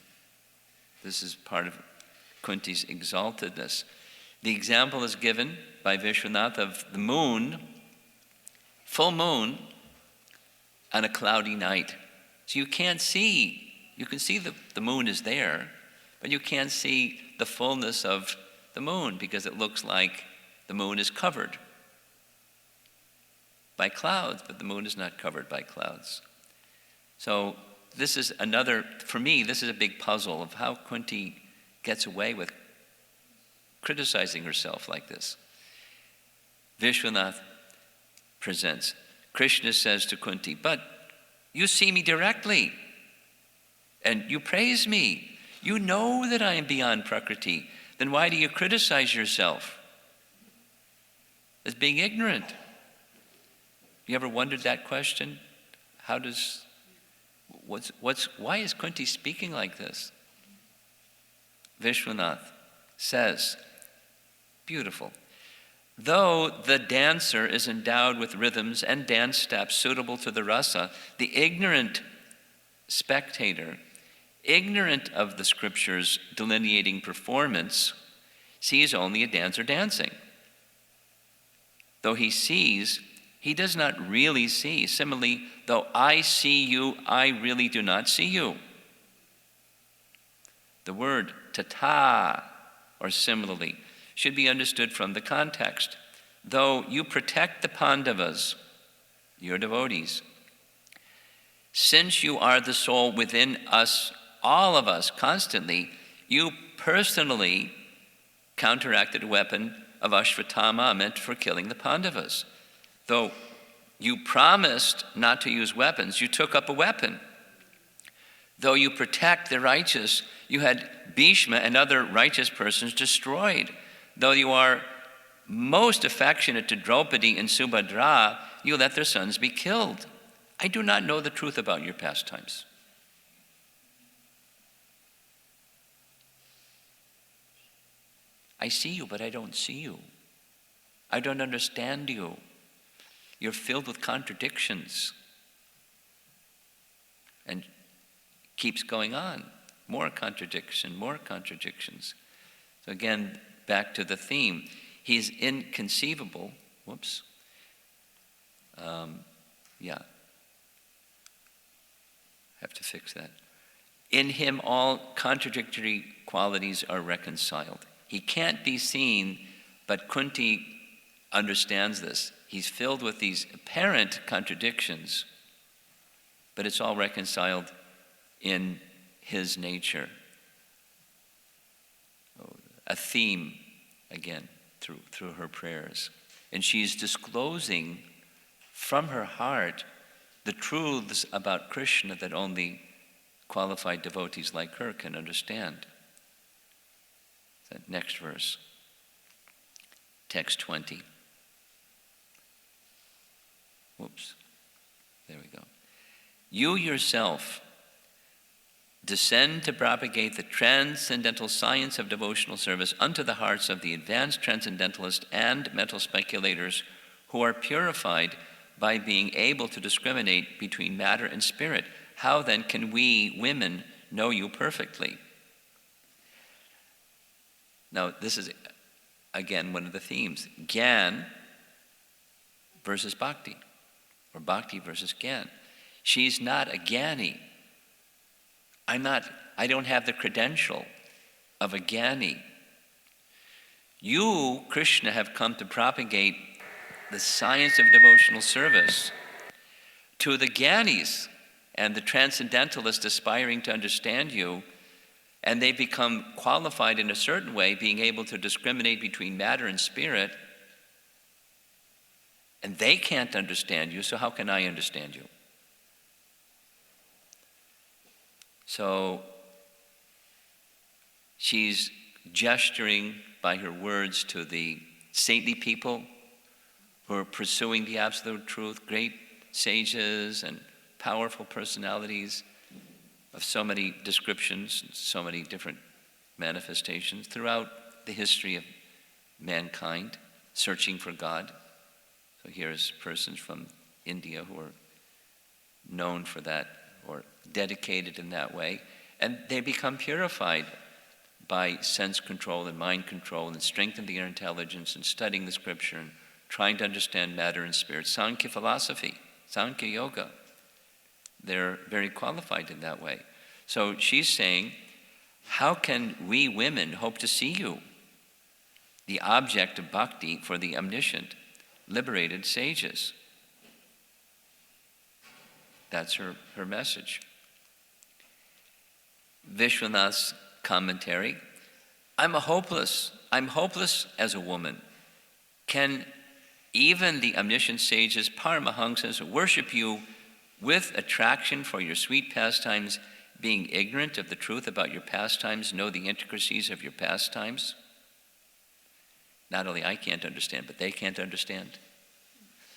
This is part of Kunti's exaltedness. The example is given by Vishwanath of the moon, full moon, on a cloudy night. So you can't see, you can see the moon is there, but you can't see the fullness of the moon because it looks like the moon is covered by clouds, but the moon is not covered by clouds. So this is another, for me, this is a big puzzle of how Kunti gets away with criticizing herself like this. Vishwanath presents. Krishna says to Kunti, but you see me directly, and you praise me. You know that I am beyond Prakriti. Then why do you criticize yourself as being ignorant? You ever wondered that question? Why is Kunti speaking like this? Vishwanath says, beautiful. Though the dancer is endowed with rhythms and dance steps suitable to the rasa, the ignorant spectator, ignorant of the scriptures delineating performance, sees only a dancer dancing. Though he sees, he does not really see. Similarly, though I see you, I really do not see you. The word tata, or similarly, should be understood from the context. Though you protect the Pandavas, your devotees, since you are the soul within us, all of us, constantly, you personally counteracted a weapon of Ashvatthama meant for killing the Pandavas. Though you promised not to use weapons, you took up a weapon. Though you protect the righteous, you had Bhishma and other righteous persons destroyed. Though you are most affectionate to Draupadi and Subhadra, you let their sons be killed. I do not know the truth about your pastimes. I see you, but I don't see you. I don't understand you. You're filled with contradictions. And keeps going on. More contradiction, more contradictions. So again, back to the theme. He's inconceivable. Whoops. Have to fix that. In him, all contradictory qualities are reconciled. He can't be seen, but Kunti understands this. He's filled with these apparent contradictions, but it's all reconciled in his nature. A theme, again, through her prayers. And she's disclosing from her heart the truths about Krishna that only qualified devotees like her can understand. That next verse, text 20. Whoops, there we go. You yourself descend to propagate the transcendental science of devotional service unto the hearts of the advanced transcendentalists and mental speculators who are purified by being able to discriminate between matter and spirit. How then can we women know you perfectly? Now, this is, again, one of the themes. Gyan versus bhakti, or bhakti versus gyan. She's not a gyani. I don't have the credential of a gyani. You, Krishna, have come to propagate the science of devotional service to the gyanis and the transcendentalists aspiring to understand you, and they become qualified in a certain way, being able to discriminate between matter and spirit, and they can't understand you, so how can I understand you? So she's gesturing by her words to the saintly people who are pursuing the absolute truth, great sages and powerful personalities of so many descriptions, so many different manifestations throughout the history of mankind, searching for God. So here's persons from India who are known for that, or dedicated in that way, and they become purified by sense control and mind control and strengthen their intelligence and studying the scripture and trying to understand matter and spirit. Sankhya philosophy, Sankhya yoga, they're very qualified in that way. So she's saying, how can we women hope to see you, the object of bhakti for the omniscient, liberated sages? That's her message. Vishwanath's commentary, I'm hopeless as a woman. Can even the omniscient sages, Paramahamsas, worship you with attraction for your sweet pastimes, being ignorant of the truth about your pastimes, know the intricacies of your pastimes? Not only I can't understand, but they can't understand.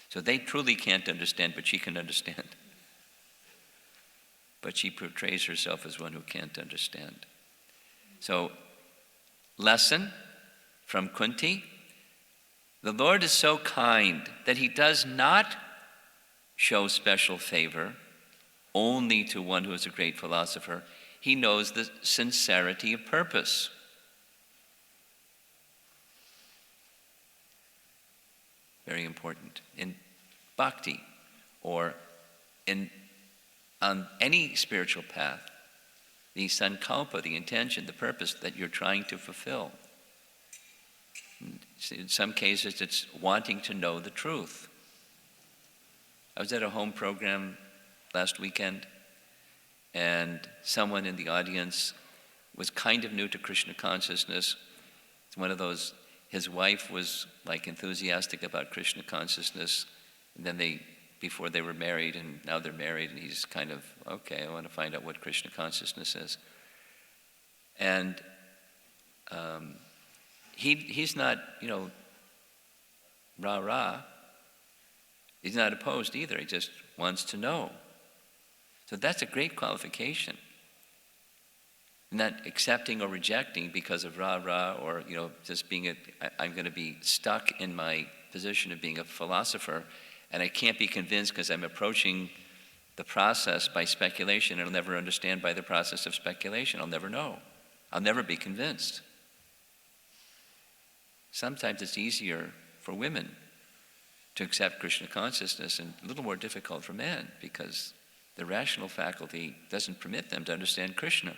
So they truly can't understand, but she can understand. But she portrays herself as one who can't understand. So, lesson from Kunti. The Lord is so kind that he does not show special favor only to one who is a great philosopher. He knows the sincerity of purpose. Very important. In bhakti, or on any spiritual path, the sankalpa, the intention, the purpose that you're trying to fulfill. In some cases, it's wanting to know the truth. I was at a home program last weekend, and someone in the audience was kind of new to Krishna consciousness. It's one of those, his wife was like enthusiastic about Krishna consciousness, and then before they were married, and now they're married, and he's kind of, okay, I want to find out what Krishna consciousness is. And he's not, rah-rah. He's not opposed either. He just wants to know. So that's a great qualification. Not accepting or rejecting because of rah-rah, or, just being I'm going to be stuck in my position of being a philosopher, and I can't be convinced because I'm approaching the process by speculation, and I'll never understand by the process of speculation. I'll never know. I'll never be convinced. Sometimes it's easier for women to accept Krishna consciousness and a little more difficult for men because the rational faculty doesn't permit them to understand Krishna.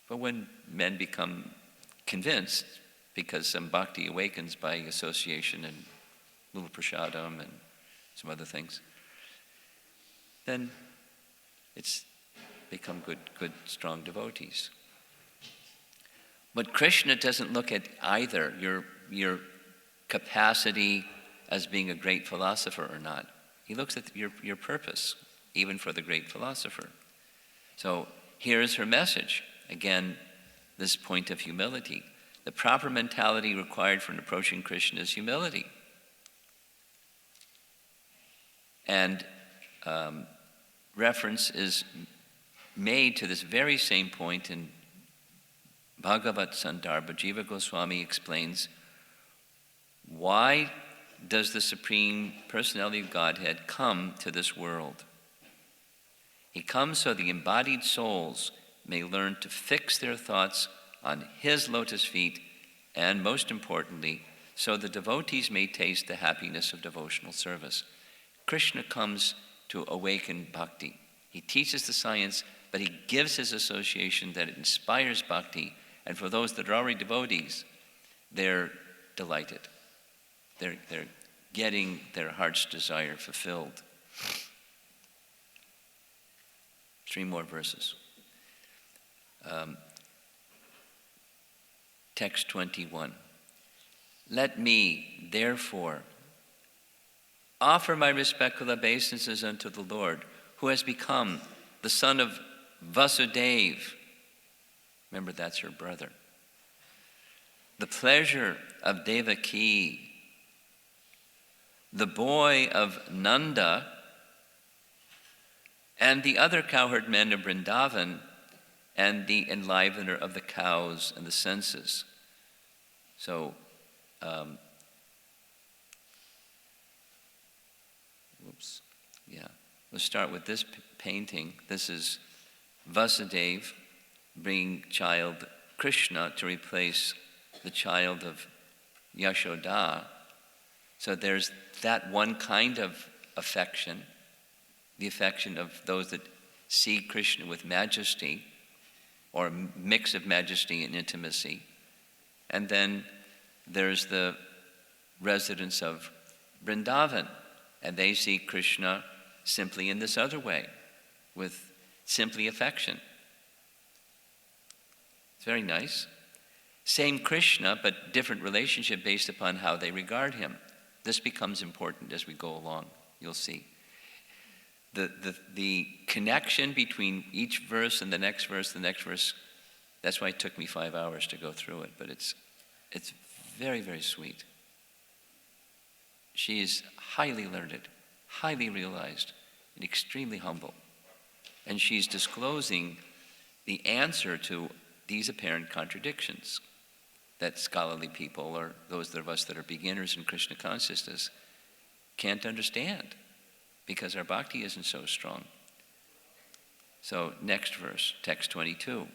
But when men become convinced, because some bhakti awakens by association and little prasadam and some other things, then it's become good, strong devotees. But Krishna doesn't look at either your capacity as being a great philosopher or not. He looks at your purpose, even for the great philosopher. So here's her message. Again, this point of humility. The proper mentality required for approaching Krishna is humility. And reference is made to this very same point in Bhagavat Sandarbha. Jiva Goswami explains, why does the Supreme Personality of Godhead come to this world? He comes so the embodied souls may learn to fix their thoughts on His lotus feet, and most importantly, so the devotees may taste the happiness of devotional service. Krishna comes to awaken bhakti. He teaches the science, but he gives his association that it inspires bhakti, and for those that are already devotees, they're delighted. They're getting their heart's desire fulfilled. 3 more verses. Text 21. Let me, therefore, offer my respectful obeisances unto the Lord, who has become the son of Vasudeva. Remember, that's her brother. The pleasure of Devaki, the boy of Nanda, and the other cowherd men of Vrindavan, and the enlivener of the cows and the senses. So, we'll start with this painting. This is Vasudeva bringing child Krishna to replace the child of Yashoda. So there's that one kind of affection, the affection of those that see Krishna with majesty, or a mix of majesty and intimacy. And then there's the residents of Vrindavan, and they see Krishna simply in this other way, with simply affection. It's very nice. Same Krishna, but different relationship based upon how they regard him. This becomes important as we go along, you'll see. The connection between each verse and the next verse, that's why it took me 5 hours to go through it, but it's very, very sweet. She is highly learned, highly realized, and extremely humble. And she's disclosing the answer to these apparent contradictions that scholarly people, or those of us that are beginners in Krishna consciousness, can't understand. because our bhakti isn't so strong. So next verse, text 22.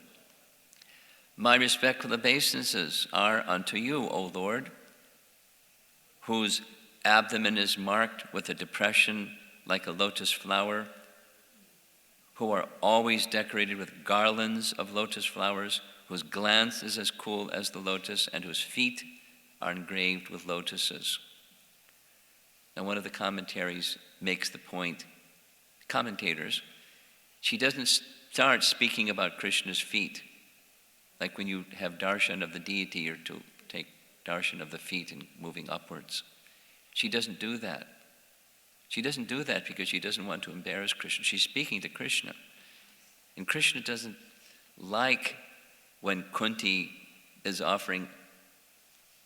My respectful obeisances are unto you, O Lord, whose abdomen is marked with a depression like a lotus flower, who are always decorated with garlands of lotus flowers, whose glance is as cool as the lotus, and whose feet are engraved with lotuses. Now, one of the commentaries makes the point, commentators, she doesn't start speaking about Krishna's feet, like when you have darshan of the deity, or to take darshan of the feet and moving upwards. She doesn't do that. She doesn't do that because she doesn't want to embarrass Krishna. She's speaking to Krishna. And Krishna doesn't like when Kunti is offering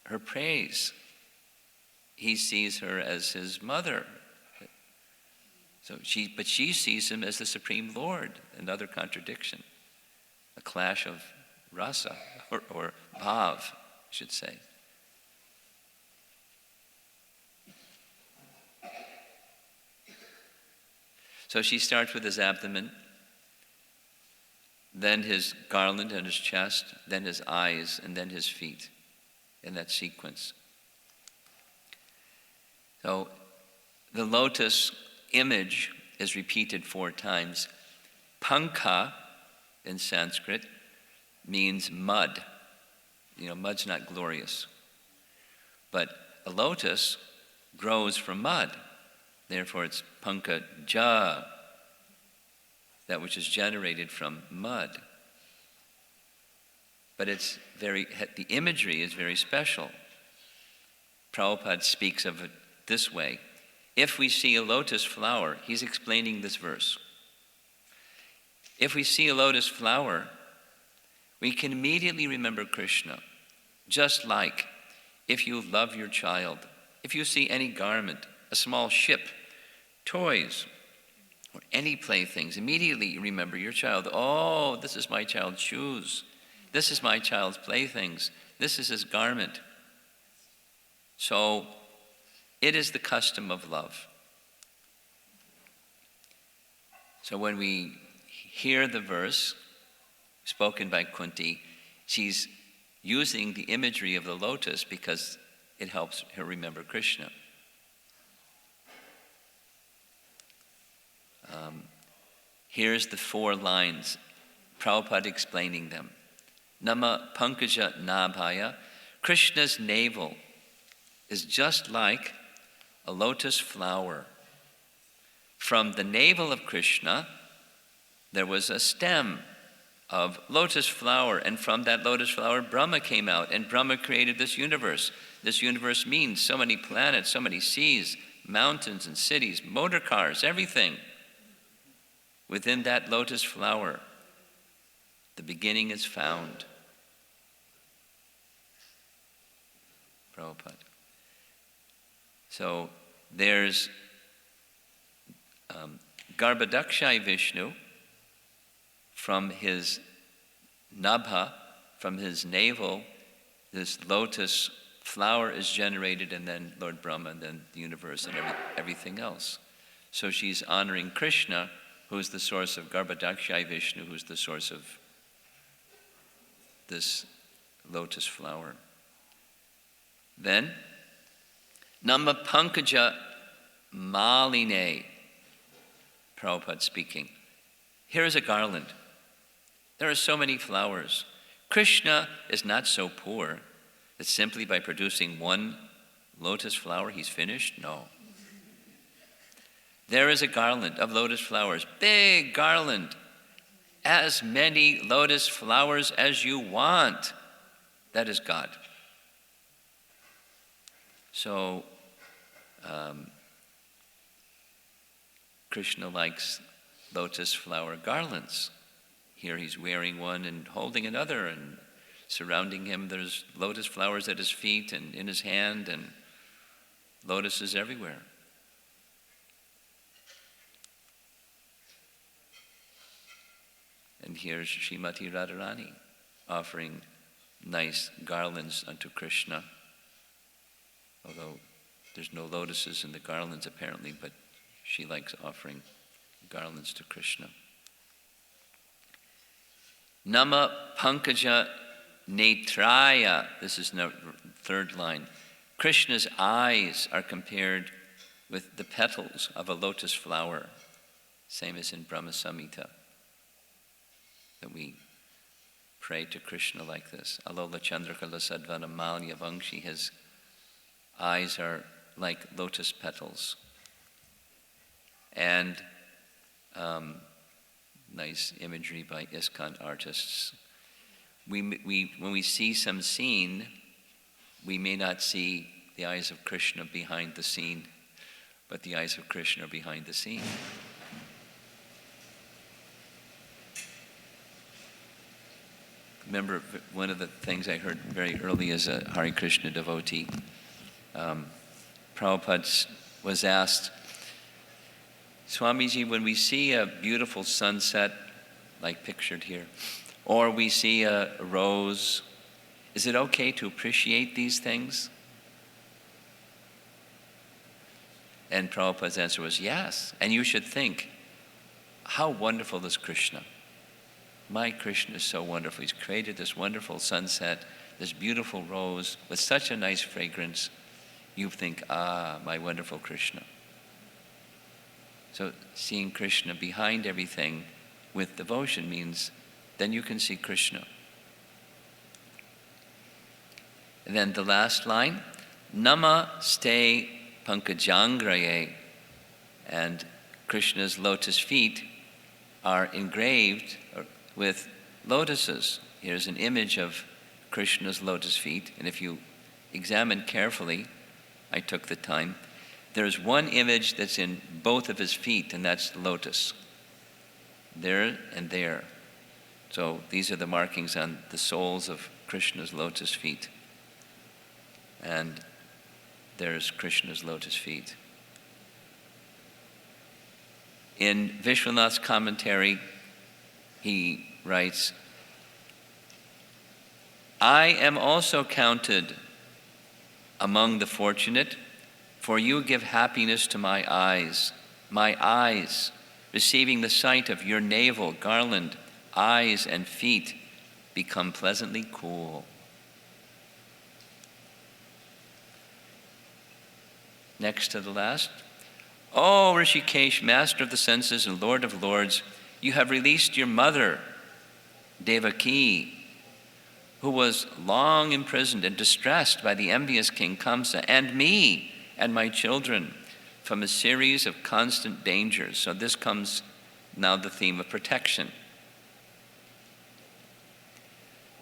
her praise. He sees her as his mother. But she sees him as the Supreme Lord. Another contradiction. A clash of rasa, or bhav, I should say. So she starts with his abdomen, then his garland and his chest, then his eyes, and then his feet, in that sequence. So the lotus image is repeated 4 times. Pankha in Sanskrit means mud. You know, mud's not glorious. But a lotus grows from mud. Therefore, it's pankaja, that which is generated from mud. But the imagery is very special. Prabhupada speaks of it this way. If we see a lotus flower, he's explaining this verse. If we see a lotus flower, we can immediately remember Krishna. Just like if you love your child, if you see any garment, a small ship, toys, or any playthings, immediately you remember your child. Oh, this is my child's shoes. This is my child's playthings. This is his garment. So it is the custom of love. So when we hear the verse spoken by Kunti, she's using the imagery of the lotus because it helps her remember Krishna. Here's the 4 lines, Prabhupada explaining them. Nama Pankaja Nabhaya, Krishna's navel is just like a lotus flower. From the navel of Krishna, there was a stem of lotus flower, and from that lotus flower, Brahma came out, and Brahma created this universe. This universe means so many planets, so many seas, mountains and cities, motor cars, everything. Within that lotus flower, the beginning is found. Prabhupada. So there's Garbhodakshai Vishnu, from his nabha, from his navel, this lotus flower is generated, and then Lord Brahma, and then the universe, and everything else. So she's honoring Krishna, who's the source of Garbhodakshai Vishnu, who's the source of this lotus flower. Then, Nama Pankaja Maline, Prabhupada speaking. Here is a garland. There are so many flowers. Krishna is not so poor that simply by producing one lotus flower he's finished. No. There is a garland of lotus flowers, big garland, as many lotus flowers as you want. That is God. So, Krishna likes lotus flower garlands. Here he's wearing one and holding another, and surrounding him there's lotus flowers at his feet and in his hand, and lotuses everywhere. And here's Srimati Radharani offering nice garlands unto Krishna, although there's no lotuses in the garlands apparently, but She likes offering garlands to Krishna. Nama Pankaja Netraya. This is the third line. Krishna's eyes are compared with the petals of a lotus flower, same as in Brahma Samhita, that we pray to Krishna like this. Alola Chandrakala Sadvana Malya Vangshi. His eyes are like lotus petals. And nice imagery by ISKCON artists. When we see some scene, we may not see the eyes of Krishna behind the scene, but the eyes of Krishna are behind the scene. Remember, one of the things I heard very early as a Hare Krishna devotee, Prabhupada was asked, Swamiji, when we see a beautiful sunset, like pictured here, or we see a rose, is it okay to appreciate these things? And Prabhupada's answer was yes. And you should think, how wonderful is Krishna? My Krishna is so wonderful. He's created this wonderful sunset, this beautiful rose with such a nice fragrance. You think, my wonderful Krishna. So seeing Krishna behind everything with devotion means then you can see Krishna. And then the last line, Namaste Pankajangraye, and Krishna's lotus feet are engraved with lotuses. Here's an image of Krishna's lotus feet, and if you examine carefully, I took the time, there's one image that's in both of his feet, and that's the lotus. There and there. So these are the markings on the soles of Krishna's lotus feet. And there's Krishna's lotus feet. In Vishwanath's commentary, he writes, I am also counted among the fortunate, for you give happiness to my eyes, receiving the sight of your navel, garland, eyes, and feet, become pleasantly cool. Next to the last. O Rishikesh, master of the senses and lord of lords, you have released your mother, Devaki, who was long imprisoned and distressed by the envious King Kamsa, and me and my children from a series of constant dangers. So this comes now the theme of protection.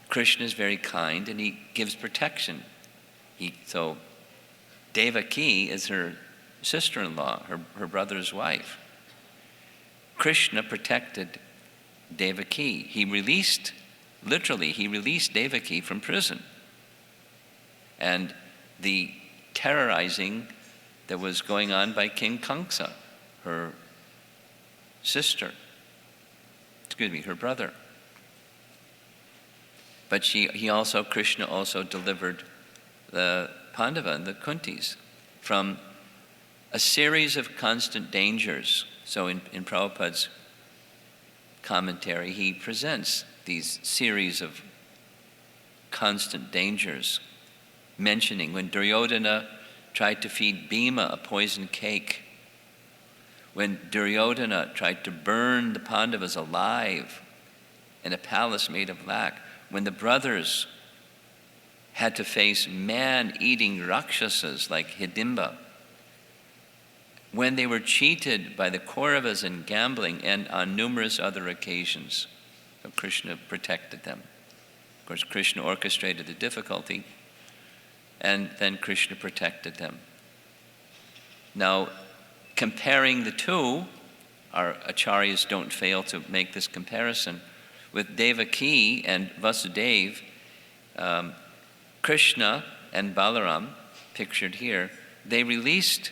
Krishna is very kind and he gives protection. So Devaki is her sister-in-law, her brother's wife. Krishna protected Devaki. He released Devaki from prison. And the terrorizing that was going on by King Kamsa, her brother. But Krishna also delivered the Pandava and the Kuntis from a series of constant dangers. So in Prabhupada's commentary, he presents these series of constant dangers, mentioning when Duryodhana tried to feed Bhima a poisoned cake, when Duryodhana tried to burn the Pandavas alive in a palace made of black, when the brothers had to face man-eating Rakshasas like Hidimba, when they were cheated by the Kauravas in gambling, and on numerous other occasions. So Krishna protected them. Of course, Krishna orchestrated the difficulty, and then Krishna protected them. Now, comparing the two, our acharyas don't fail to make this comparison, with Devaki and Vasudeva, Krishna and Balaram, pictured here, they released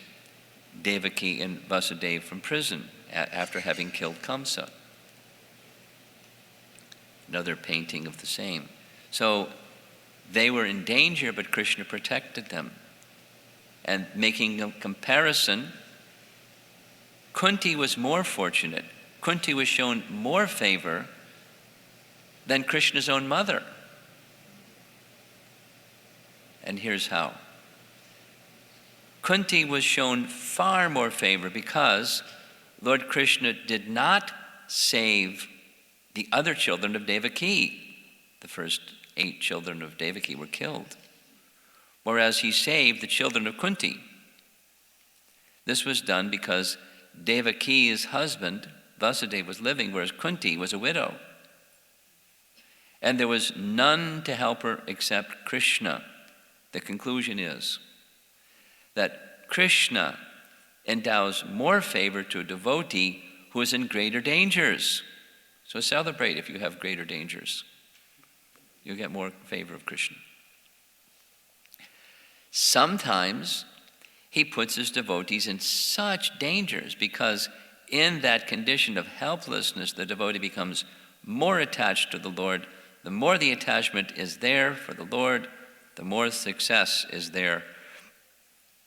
Devaki and Vasudeva from prison after having killed Kamsa. Another painting of the same. So they were in danger, but Krishna protected them. And making a comparison, Kunti was more fortunate. Kunti was shown more favor than Krishna's own mother. And here's how. Kunti was shown far more favor because Lord Krishna did not save the other children of Devaki. The first 8 children of Devaki were killed, whereas he saved the children of Kunti. This was done because Devaki's husband, Vasudeva, was living, whereas Kunti was a widow. And there was none to help her except Krishna. The conclusion is that Krishna endows more favor to a devotee who is in greater dangers. So celebrate if you have greater dangers. You'll get more favor of Krishna. Sometimes he puts his devotees in such dangers because in that condition of helplessness, the devotee becomes more attached to the Lord. The more the attachment is there for the Lord, the more success is there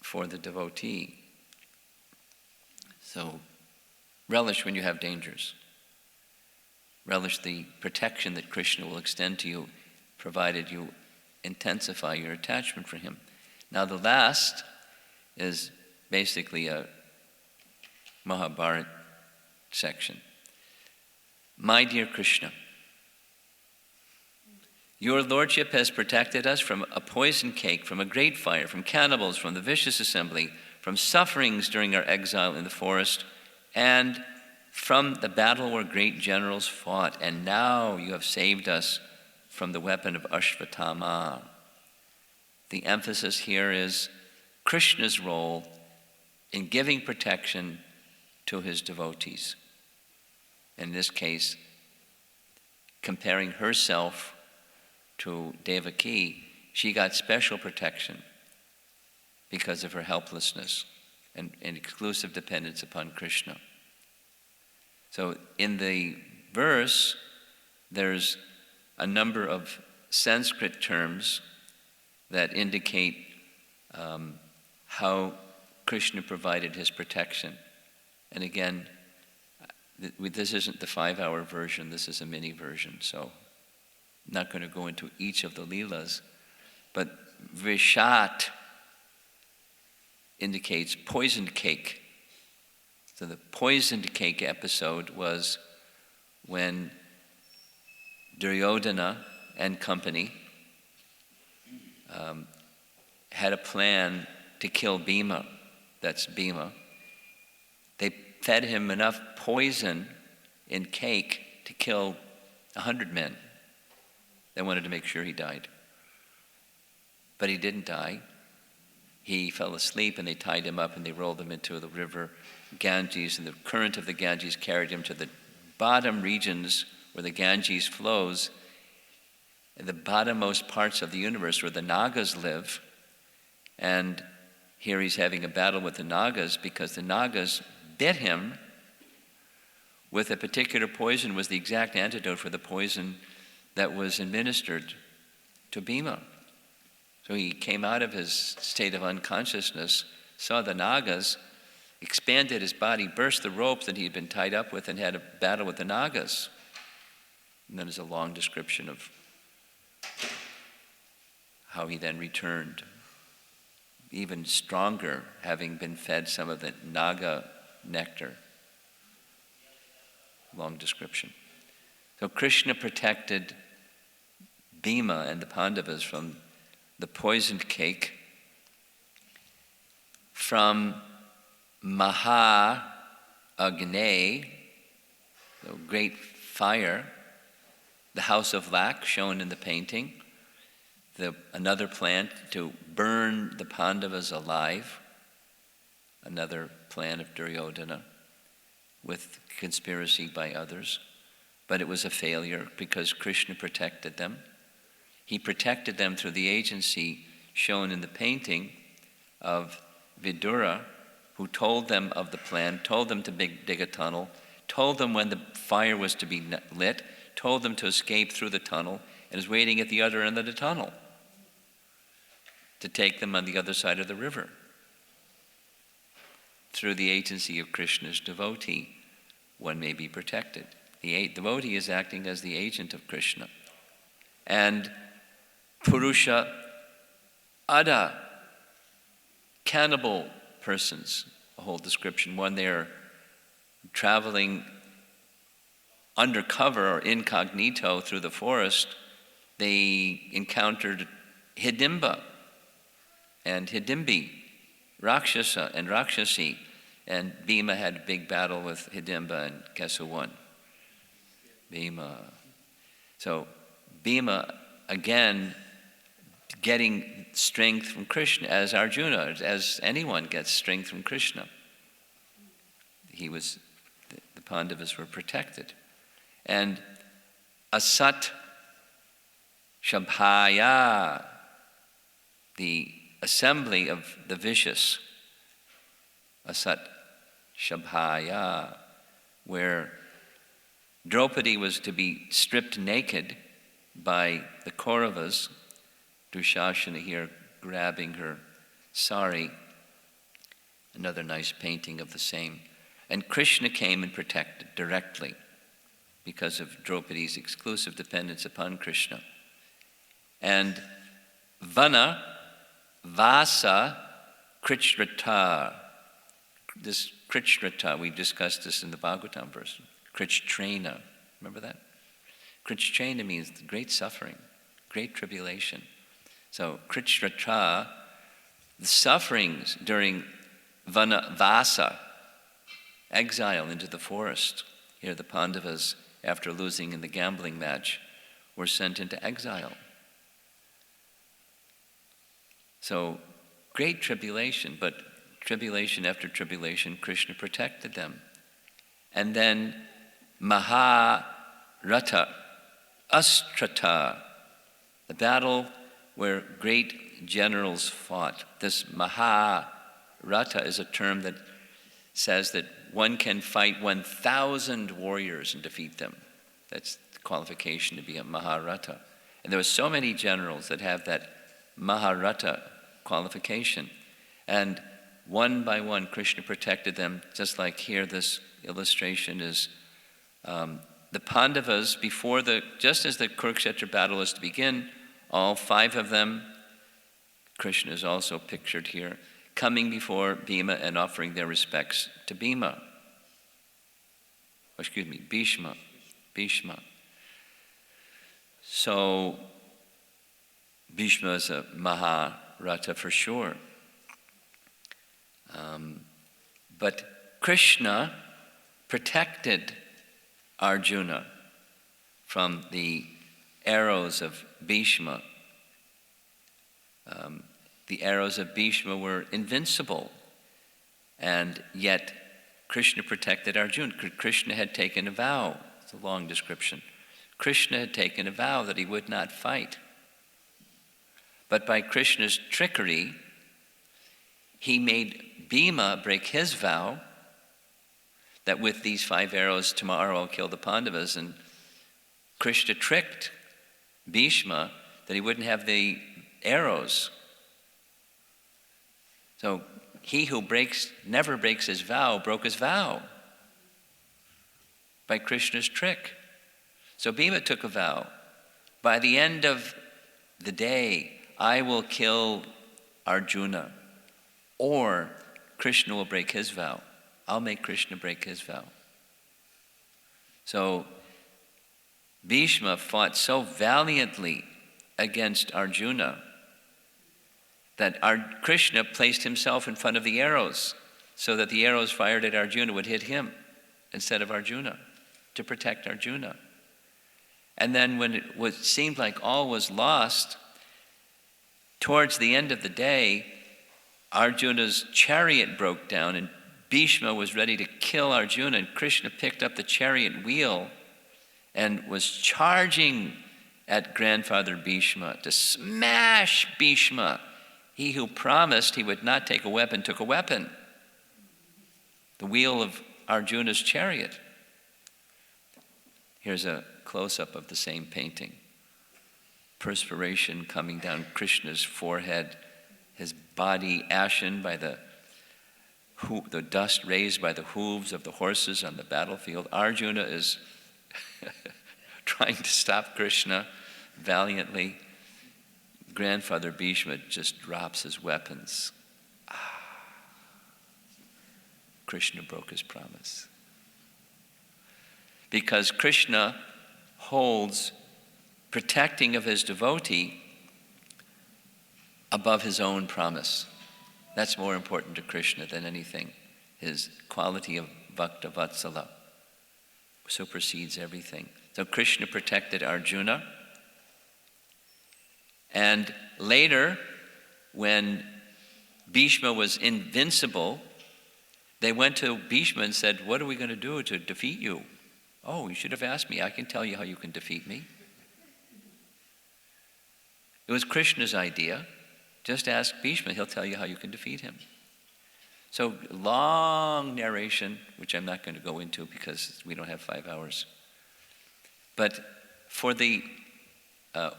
for the devotee. So relish when you have dangers. Relish the protection that Krishna will extend to you, provided you intensify your attachment for him. Now the last is basically a Mahabharata section. My dear Krishna, your lordship has protected us from a poison cake, from a great fire, from cannibals, from the vicious assembly, from sufferings during our exile in the forest, and from the battle where great generals fought. And now you have saved us from the weapon of Ashvatthama. The emphasis here is Krishna's role in giving protection to his devotees. In this case, comparing herself to Devaki, she got special protection because of her helplessness and exclusive dependence upon Krishna. So in the verse, there's a number of Sanskrit terms that indicate how Krishna provided his protection. And again, this isn't the 5-hour version, this is a mini version, so I'm not going to go into each of the Leelas, but Vishat indicates poisoned cake. So the poisoned cake episode was when Duryodhana and company had a plan to kill Bhima. That's Bhima. They fed him enough poison in cake to kill 100 men. They wanted to make sure he died. But he didn't die. He fell asleep and they tied him up and they rolled him into the river Ganges, and the current of the Ganges carried him to the bottom regions where the Ganges flows, in the bottommost parts of the universe where the Nagas live. And here he's having a battle with the Nagas because the Nagas bit him with a particular poison, was the exact antidote for the poison that was administered to Bhima. So he came out of his state of unconsciousness, saw the Nagas, expanded his body, burst the ropes that he had been tied up with, and had a battle with the Nagas. And then there's a long description of how he then returned, even stronger, having been fed some of the Naga nectar. Long description. So Krishna protected Bhima and the Pandavas from the poisoned cake, from Maha Agni, the great fire, the house of lac shown in the painting, another plan to burn the Pandavas alive, another plan of Duryodhana with conspiracy by others. But it was a failure because Krishna protected them. He protected them through the agency shown in the painting of Vidura, who told them of the plan, told them to dig a tunnel, told them when the fire was to be lit, told them to escape through the tunnel, and is waiting at the other end of the tunnel to take them on the other side of the river. through the agency of Krishna's devotee, one may be protected. The devotee is acting as the agent of Krishna. And Purusha Ada, cannibal persons, a whole description. When they're traveling undercover or incognito through the forest, they encountered Hidimba and Hidimbi, Rakshasa and Rakshasi, and Bhima had a big battle with Hidimba, and guess who won? Bhima. So Bhima, again, getting strength from Krishna, as Arjuna, as anyone gets strength from Krishna. The Pandavas were protected. And Asat Shabhaya, the assembly of the vicious, Asat Shabhaya, where Draupadi was to be stripped naked by the Kauravas, Dushasana here grabbing her sari, another nice painting of the same. And Krishna came and protected directly because of Draupadi's exclusive dependence upon Krishna. And Vana, Vasa, Krichrata. This Krichrata, we discussed this in the Bhagavatam verse. Krichtrena, remember that? Krichtrena means great suffering, great tribulation. So Krichrata, the sufferings during Vanavasa, exile into the forest. Here the Pandavas, after losing in the gambling match, were sent into exile. So great tribulation, but tribulation after tribulation, Krishna protected them. And then Maharata, Astrata, the battle where great generals fought. This Maharata is a term that says that one can fight 1,000 warriors and defeat them. That's the qualification to be a Maharata. And there were so many generals that have that Maharata qualification. And one by one, Krishna protected them, just like here this illustration is the Pandavas, just as the Kurukshetra battle is to begin, all 5 of them, Krishna is also pictured here, coming before Bhima and offering their respects to Bhima. Bhishma. So, Bhishma is a Maharata for sure. But Krishna protected Arjuna from the arrows of Bhishma. The arrows of Bhishma were invincible, and yet Krishna protected Arjuna. Krishna had taken a vow. It's a long description. Krishna had taken a vow that he would not fight. But by Krishna's trickery, he made Bhima break his vow that with these 5 arrows tomorrow I'll kill the Pandavas, and Krishna tricked Bhishma that he wouldn't have the arrows. So he who never breaks his vow broke his vow by Krishna's trick. So Bhima took a vow. By the end of the day, I will kill Arjuna, or Krishna will break his vow. I'll make Krishna break his vow. So Bhishma fought so valiantly against Arjuna that Krishna placed himself in front of the arrows so that the arrows fired at Arjuna would hit him instead of Arjuna, to protect Arjuna. And then when it seemed like all was lost, towards the end of the day, Arjuna's chariot broke down and Bhishma was ready to kill Arjuna, and Krishna picked up the chariot wheel and was charging at grandfather Bhishma to smash Bhishma. He who promised he would not take a weapon took a weapon. The wheel of Arjuna's chariot. Here's a close-up of the same painting. Perspiration coming down Krishna's forehead, his body ashen by the the dust raised by the hooves of the horses on the battlefield. Arjuna is trying to stop Krishna valiantly. Grandfather Bhishma just drops his weapons. Krishna broke his promise. Because Krishna holds protecting of his devotee above his own promise. That's more important to Krishna than anything. His quality of Bhakta Vatsala supersedes everything. So Krishna protected Arjuna. And later, when Bhishma was invincible, they went to Bhishma and said, "What are we going to do to defeat you?" "Oh, you should have asked me. I can tell you how you can defeat me." It was Krishna's idea. Just ask Bhishma, he'll tell you how you can defeat him. So long narration, which I'm not going to go into because we don't have 5 hours. But for the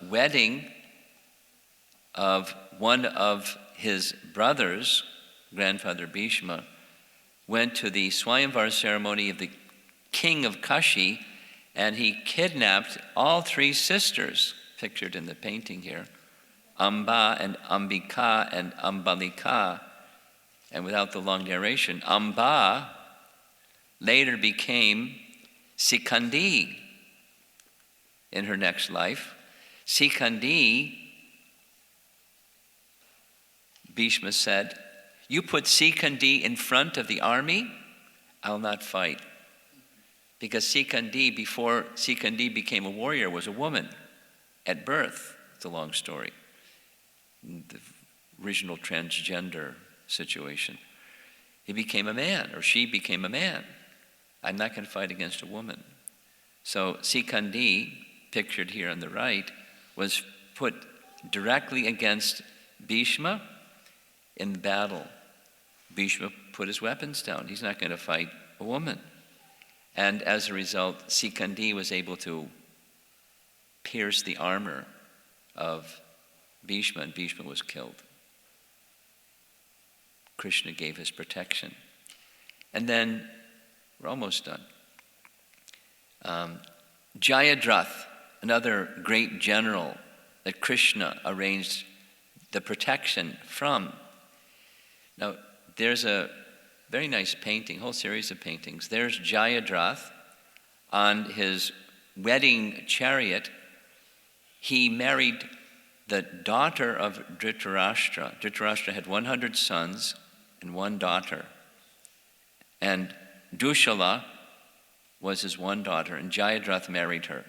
wedding of one of his brothers, grandfather Bhishma, went to the Swayamvar ceremony of the king of Kashi, and he kidnapped all 3 sisters, pictured in the painting here, Amba and Ambika and Ambalika. And without the long narration, Amba later became Sikandi in her next life. Sikandi, Bhishma said, "You put Sikandi in front of the army, I'll not fight." Because Sikandi, before Sikandi became a warrior, was a woman at birth. It's a long story. The original transgender situation. He became a man, or she became a man. I'm not going to fight against a woman. So Sikandi, pictured here on the right, was put directly against Bhishma in the battle. Bhishma put his weapons down. He's not going to fight a woman. And as a result, Sikandi was able to pierce the armor of Bhishma, and Bhishma was killed. Krishna gave his protection. And then, we're almost done. Jayadrath, another great general that Krishna arranged the protection from. Now, there's a very nice painting, whole series of paintings. There's Jayadrath on his wedding chariot. He married the daughter of Dhritarashtra. Dhritarashtra had 100 sons and 1 daughter. And Dushala was his 1 daughter, and Jayadrath married her.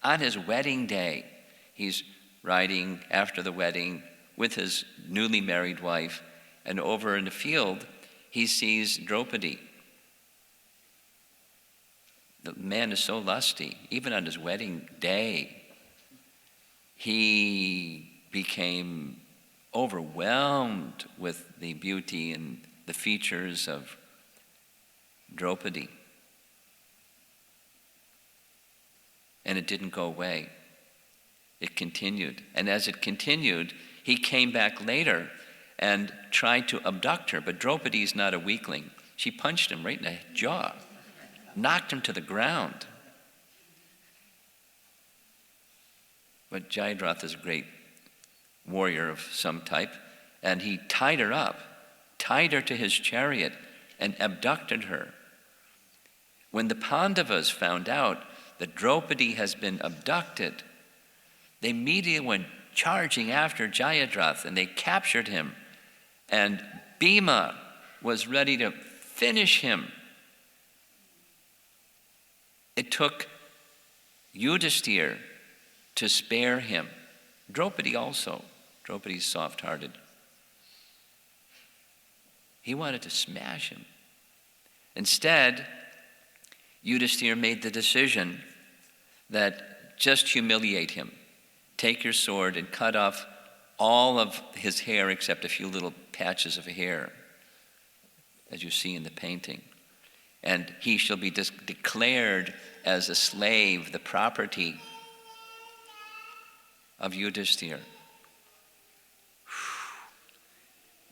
On his wedding day, he's riding after the wedding with his newly married wife, and over in the field, he sees Draupadi. The man is so lusty, even on his wedding day. He became overwhelmed with the beauty and the features of Draupadi. And it didn't go away. It continued. And as it continued, he came back later and tried to abduct her. But Draupadi is not a weakling. She punched him right in the jaw, knocked him to the ground. But Jayadrath is a great warrior of some type, and he tied her up, tied her to his chariot, and abducted her. When the Pandavas found out that Draupadi has been abducted, they immediately went charging after Jayadrath, and they captured him. And Bhima was ready to finish him. It took Yudhisthira to spare him. Draupadi also. Draupadi's soft-hearted. He wanted to smash him. Instead, Yudhisthira made the decision that just humiliate him. Take your sword and cut off all of his hair except a few little patches of hair, as you see in the painting. And he shall be declared as a slave, the property of Yudhisthira.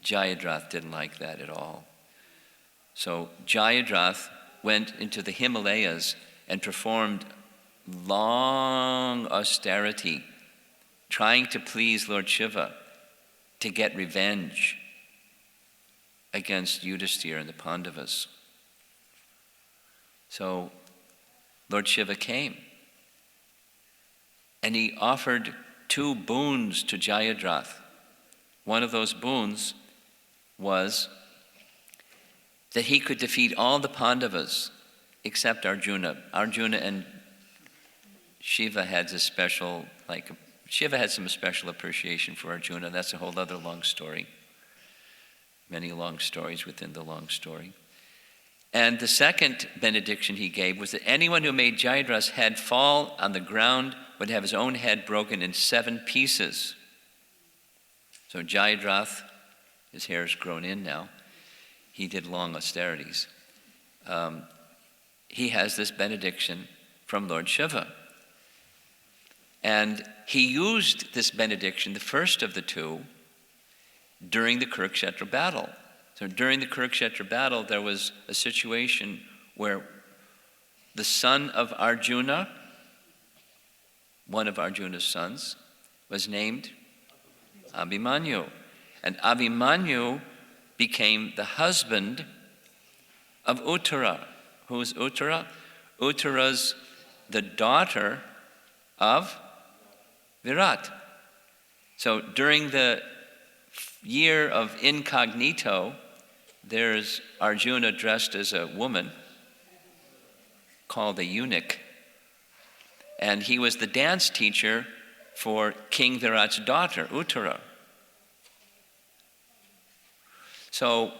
Jayadrath didn't like that at all. So Jayadratha went into the Himalayas and performed long austerity, trying to please Lord Shiva, to get revenge against Yudhisthira and the Pandavas. So Lord Shiva came, and he offered 2 boons to Jayadratha. One of those boons was that he could defeat all the Pandavas except Arjuna. Arjuna and Shiva had a special, Shiva had some special appreciation for Arjuna. That's a whole other long story. Many long stories within the long story. And the second benediction he gave was that anyone who made Jayadratha's head fall on the ground would have his own head broken in 7 pieces. So Jayadratha, his hair is grown in now. He did long austerities. He has this benediction from Lord Shiva. And he used this benediction, the first of the 2, during the Kurukshetra battle. So during the Kurukshetra battle, there was a situation where the son of Arjuna, one of Arjuna's sons, was named Abhimanyu. And Abhimanyu became the husband of Uttara. Who is Uttara? Uttara's the daughter of Virat. So during the year of incognito, there's Arjuna dressed as a woman called a eunuch. And he was the dance teacher for King Virat's daughter, Uttara. So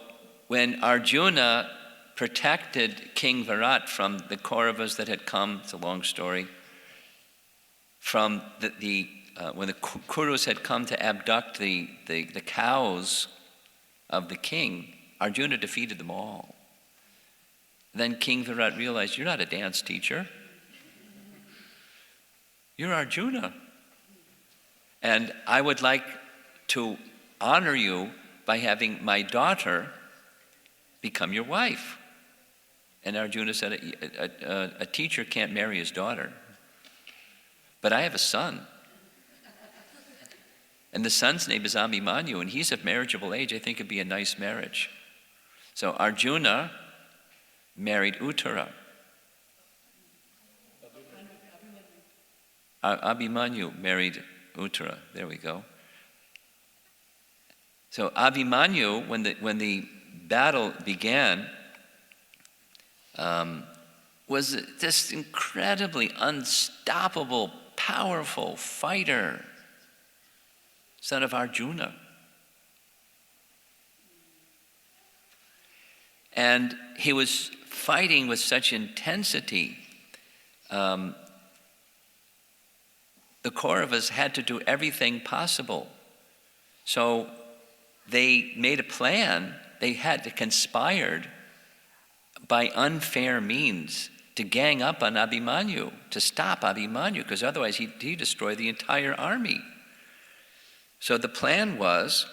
when Arjuna protected King Virat from the Kauravas that had come, it's a long story, from when the Kurus had come to abduct the cows of the king, Arjuna defeated them all. Then King Virat realized, you're not a dance teacher. You're Arjuna. And I would like to honor you by having my daughter become your wife. And Arjuna said, a teacher can't marry his daughter. But I have a son. And the son's name is Abhimanyu, and he's of marriageable age. I think it'd be a nice marriage. So Arjuna married Uttara. Abhimanyu married Uttara. There we go. So Abhimanyu, when the battle began, was this incredibly unstoppable, powerful fighter, son of Arjuna. And he was fighting with such intensity. The Kauravas had to do everything possible. So they made a plan. They had to conspired by unfair means to gang up on Abhimanyu, to stop Abhimanyu, because otherwise he'd destroy the entire army. So the plan was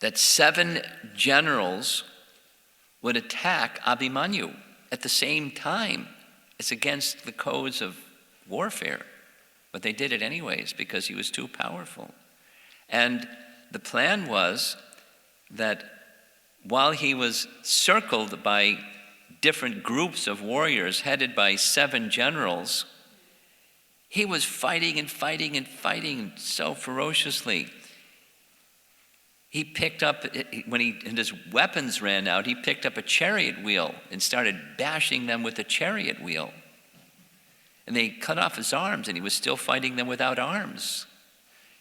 that 7 generals would attack Abhimanyu at the same time. It's against the codes of warfare, but they did it anyways because he was too powerful. And the plan was that while he was circled by different groups of warriors headed by 7 generals, he was fighting and fighting and fighting so ferociously. He picked up, when his weapons ran out, he picked up a chariot wheel and started bashing them with the chariot wheel. And they cut off his arms, and he was still fighting them without arms.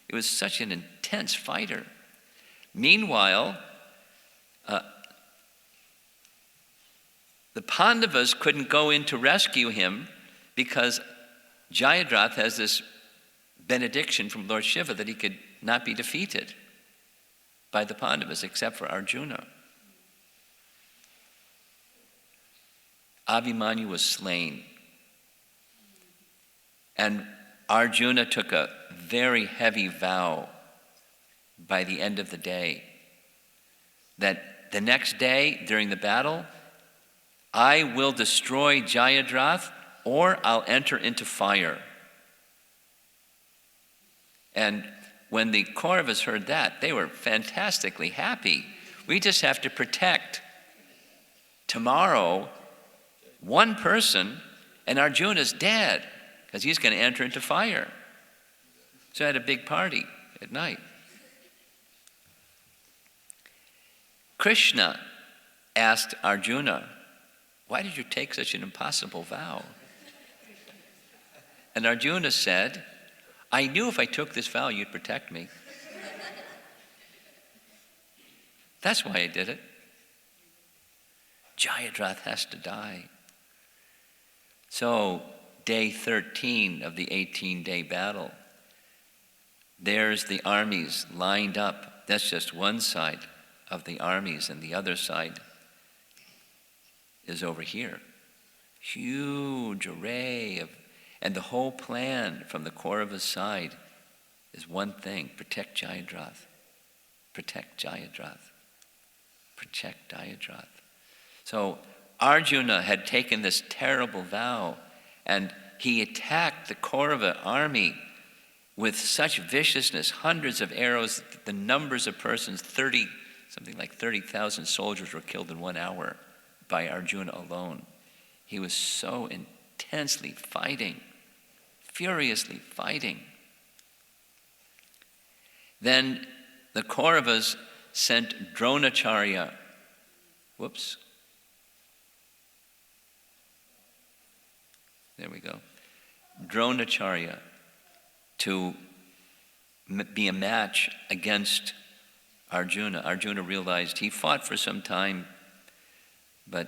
It was such an intense fighter. Meanwhile, the Pandavas couldn't go in to rescue him because Jayadratha has this benediction from Lord Shiva that he could not be defeated by the Pandavas except for Arjuna. Abhimanyu was slain. And Arjuna took a very heavy vow by the end of the day that the next day during the battle, I will destroy Jayadrath or I'll enter into fire. And when the Kauravas heard that, they were fantastically happy. We just have to protect tomorrow one person, and Arjuna's dead because he's going to enter into fire. So I had a big party at night. Krishna asked Arjuna, "Why did you take such an impossible vow?" And Arjuna said, "I knew if I took this vow, you'd protect me. That's why I did it. Jayadrath has to die." So, day 13 of the 18-day battle, there's the armies lined up. That's just one side of the armies, and the other side is over here. Huge array of, and the whole plan from the Kaurava's side is one thing: protect Jayadrath. Protect Jayadrath. Protect Jayadrath. So Arjuna had taken this terrible vow, and he attacked the Kaurava army with such viciousness, hundreds of arrows, the numbers of persons, something like 30,000 soldiers were killed in 1 hour by Arjuna alone. He was so intensely fighting, furiously fighting. Then the Kauravas sent Dronacharya. There we go. Dronacharya to be a match against Arjuna. Arjuna realized he fought for some time, but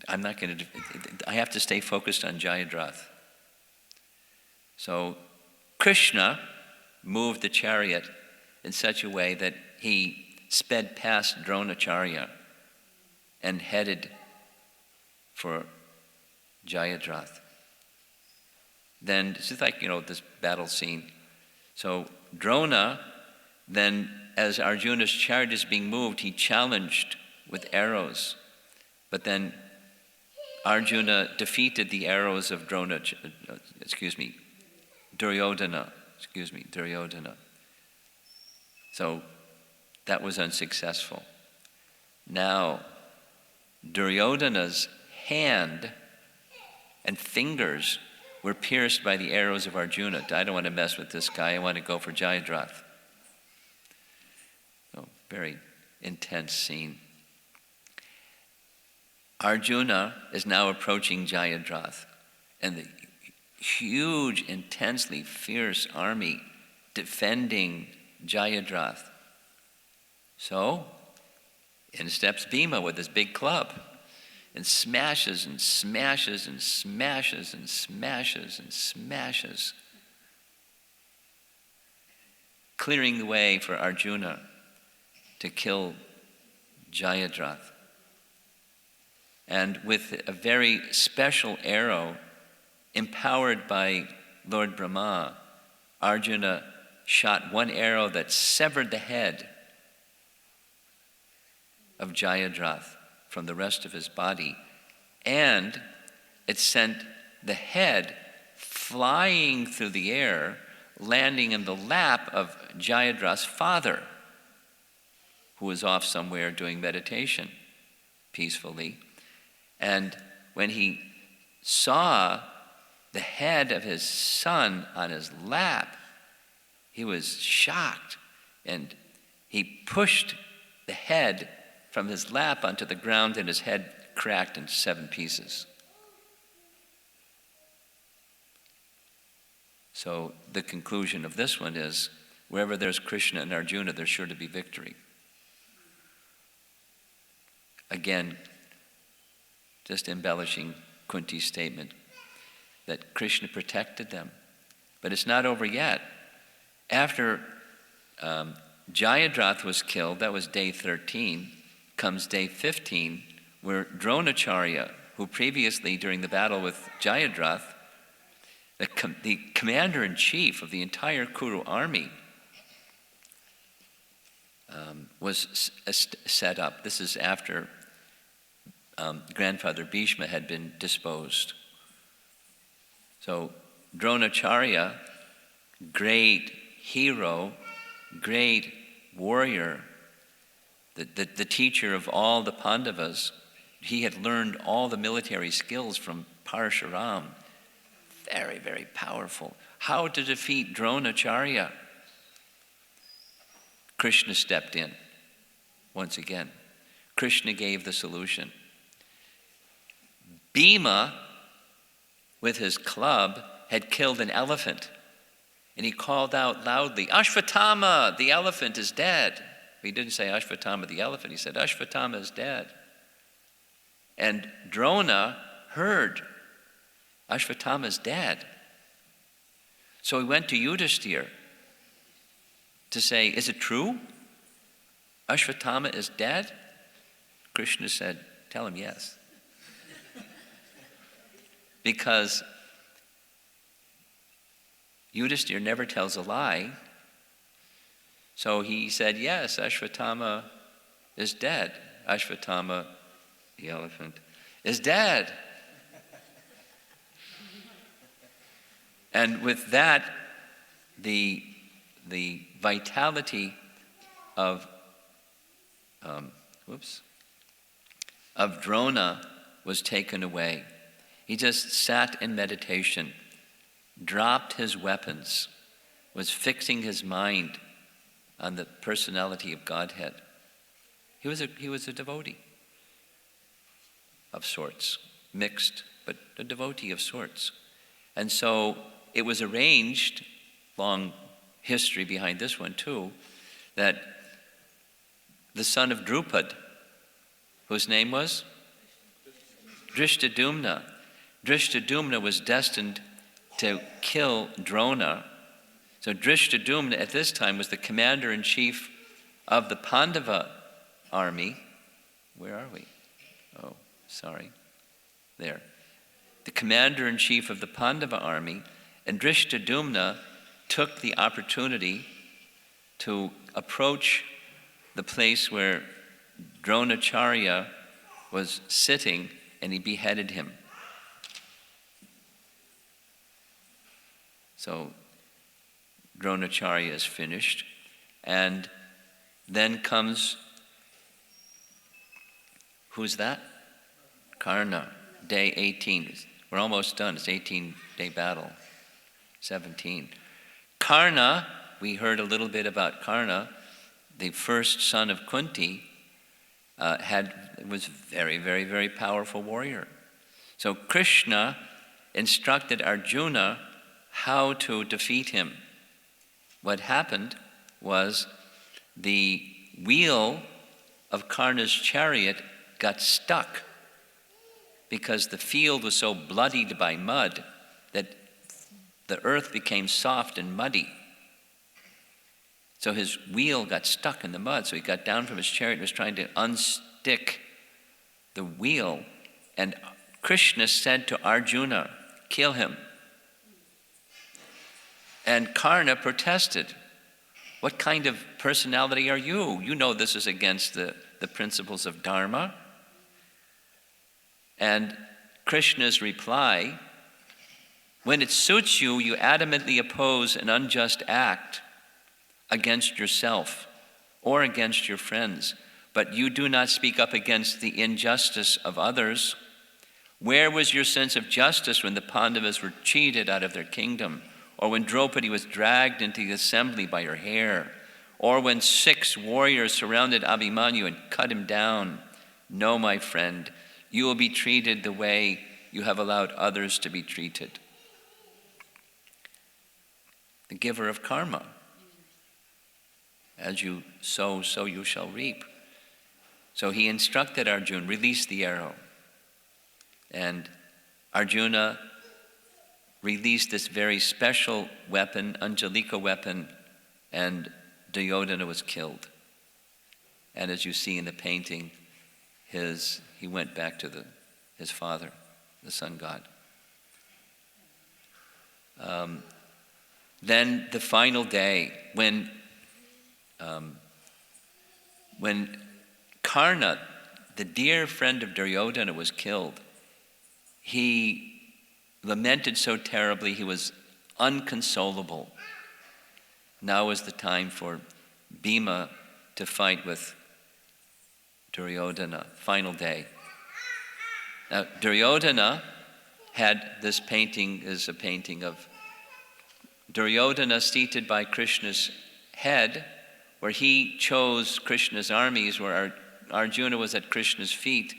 I have to stay focused on Jayadrath. So Krishna moved the chariot in such a way that he sped past Dronacharya and headed for Jayadrath. Then, this is like, this battle scene. So Drona, then as Arjuna's chariot is being moved, he challenged with arrows. But then Arjuna defeated the arrows of Duryodhana. So that was unsuccessful. Now, Duryodhana's hand and fingers were pierced by the arrows of Arjuna. I don't want to mess with this guy. I want to go for Jayadrath. So, very intense scene. Arjuna is now approaching Jayadrath, and the huge, intensely fierce army defending Jayadrath. So, in steps Bhima with his big club, and smashes and smashes and smashes and smashes and smashes, clearing the way for Arjuna to kill Jayadrath. And with a very special arrow, empowered by Lord Brahma, Arjuna shot one arrow that severed the head of Jayadrath from the rest of his body, and it sent the head flying through the air, landing in the lap of Jayadrath's father, who was off somewhere doing meditation peacefully. And when he saw the head of his son on his lap, he was shocked, and he pushed the head from his lap onto the ground, and his head cracked into 7 pieces. So the conclusion of this one is, wherever there's Krishna and Arjuna, there's sure to be victory. Again, just embellishing Kunti's statement that Krishna protected them. But it's not over yet. After Jayadrath was killed, that was day 13, comes day 15, where Dronacharya, who previously during the battle with Jayadrath, the commander-in-chief of the entire Kuru army, was set up. This is after grandfather Bhishma had been disposed. So Dronacharya, great hero, great warrior, the teacher of all the Pandavas, he had learned all the military skills from Parshuram. Very, very powerful. How to defeat Dronacharya? Krishna stepped in once again. Krishna gave the solution. Bhima, with his club, had killed an elephant. And he called out loudly, Ashvatthama, the elephant is dead. He didn't say Ashvatthama the elephant, he said Ashvatthama is dead. And Drona heard, Ashvatthama is dead. So he went to Yudhishthira to say, is it true? Ashvatthama is dead? Krishna said, tell him yes. Because Yudhishthira never tells a lie. So he said, yes, Ashvatthama is dead. Ashvatthama, the elephant, is dead. And with that, the vitality of Drona was taken away. He just sat in meditation, dropped his weapons, was fixing his mind on the personality of Godhead. He was a devotee of sorts, mixed, but a devotee of sorts. And so it was arranged, long history behind this one too, that the son of Drupad, whose name was Drishtadumna. Drishtadumna was destined to kill Drona. So Drishtadumna at this time was the commander-in-chief of the Pandava army. Where are we? Oh, sorry. There. The commander-in-chief of the Pandava army, and Drishtadumna took the opportunity to approach the place where Dronacharya was sitting, and he beheaded him. So Dronacharya is finished, and then comes, who's that? Karna, day 18. We're almost done. It's 18-day battle. 17. Karna, we heard a little bit about Karna, the first son of Kunti, was very, very, very powerful warrior. So Krishna instructed Arjuna how to defeat him. What happened was the wheel of Karna's chariot got stuck because the field was so bloodied by mud that the earth became soft and muddy. So his wheel got stuck in the mud. So he got down from his chariot and was trying to unstick the wheel. And Krishna said to Arjuna, kill him. And Karna protested. What kind of personality are you? You know this is against the principles of Dharma. And Krishna's reply, when it suits you, you adamantly oppose an unjust act against yourself or against your friends, but you do not speak up against the injustice of others. Where was your sense of justice when the Pandavas were cheated out of their kingdom? Or when Draupadi was dragged into the assembly by her hair? Or when 6 warriors surrounded Abhimanyu and cut him down? No, my friend, you will be treated the way you have allowed others to be treated. The giver of karma. As you sow, so you shall reap. So he instructed Arjuna, release the arrow. And Arjuna released this very special weapon, Anjalika weapon, and Duryodhana was killed. And as you see in the painting, he went back to his father, the sun god. Then the final day, when when Karna, the dear friend of Duryodhana, was killed, he lamented so terribly he was unconsolable. Now is the time for Bhima to fight with Duryodhana, final day. Now, Duryodhana had this painting, is a painting of Duryodhana seated by Krishna's head, where he chose Krishna's armies, where Arjuna was at Krishna's feet.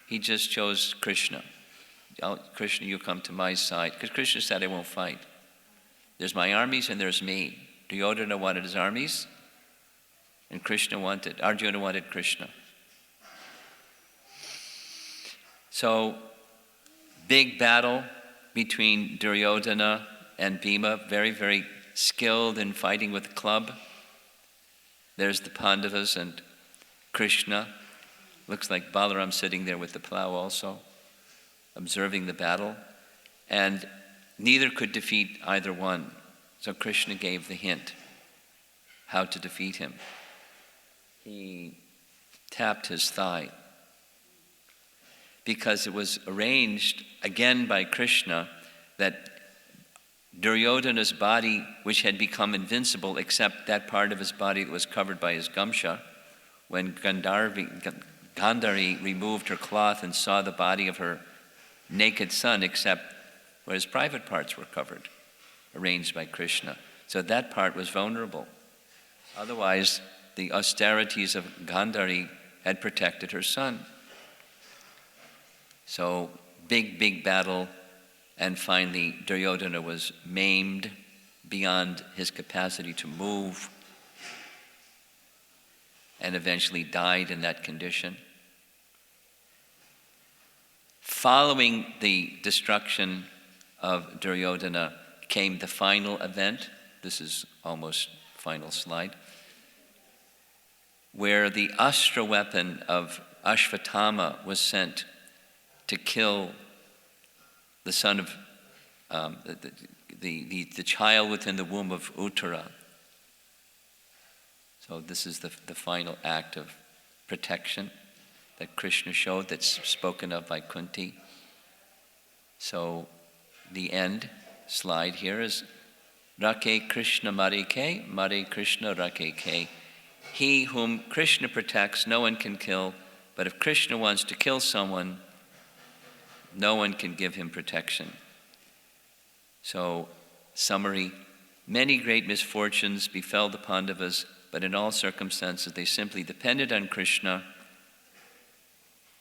He just chose Krishna. Krishna, you come to my side. Because Krishna said, I won't fight. There's my armies and there's me. Duryodhana wanted his armies, and Arjuna wanted Krishna. So, big battle between Duryodhana and Bhima, very, very skilled in fighting with a club. There's the Pandavas and Krishna. Looks like Balaram sitting there with the plow also, observing the battle. And neither could defeat either one. So Krishna gave the hint how to defeat him. He tapped his thigh, because it was arranged again by Krishna that Duryodhana's body, which had become invincible except that part of his body that was covered by his gamsha, when Gandhari removed her cloth and saw the body of her naked son except where his private parts were covered, arranged by Krishna. So that part was vulnerable. Otherwise, the austerities of Gandhari had protected her son. So, big battle, and finally Duryodhana was maimed beyond his capacity to move, and eventually died in that condition. Following the destruction of Duryodhana came the final event. This is almost final slide, where the astra weapon of Ashvatthama was sent to kill the son of the child within the womb of Uttara. So this is the final act of protection that Krishna showed, that's spoken of by Kunti. So the end slide here is Rake Krishna Mare Ke, Mare Krishna Rake Ke. He whom Krishna protects, no one can kill, but if Krishna wants to kill someone, no one can give him protection. So, summary, many great misfortunes befell the Pandavas, but in all circumstances they simply depended on Krishna,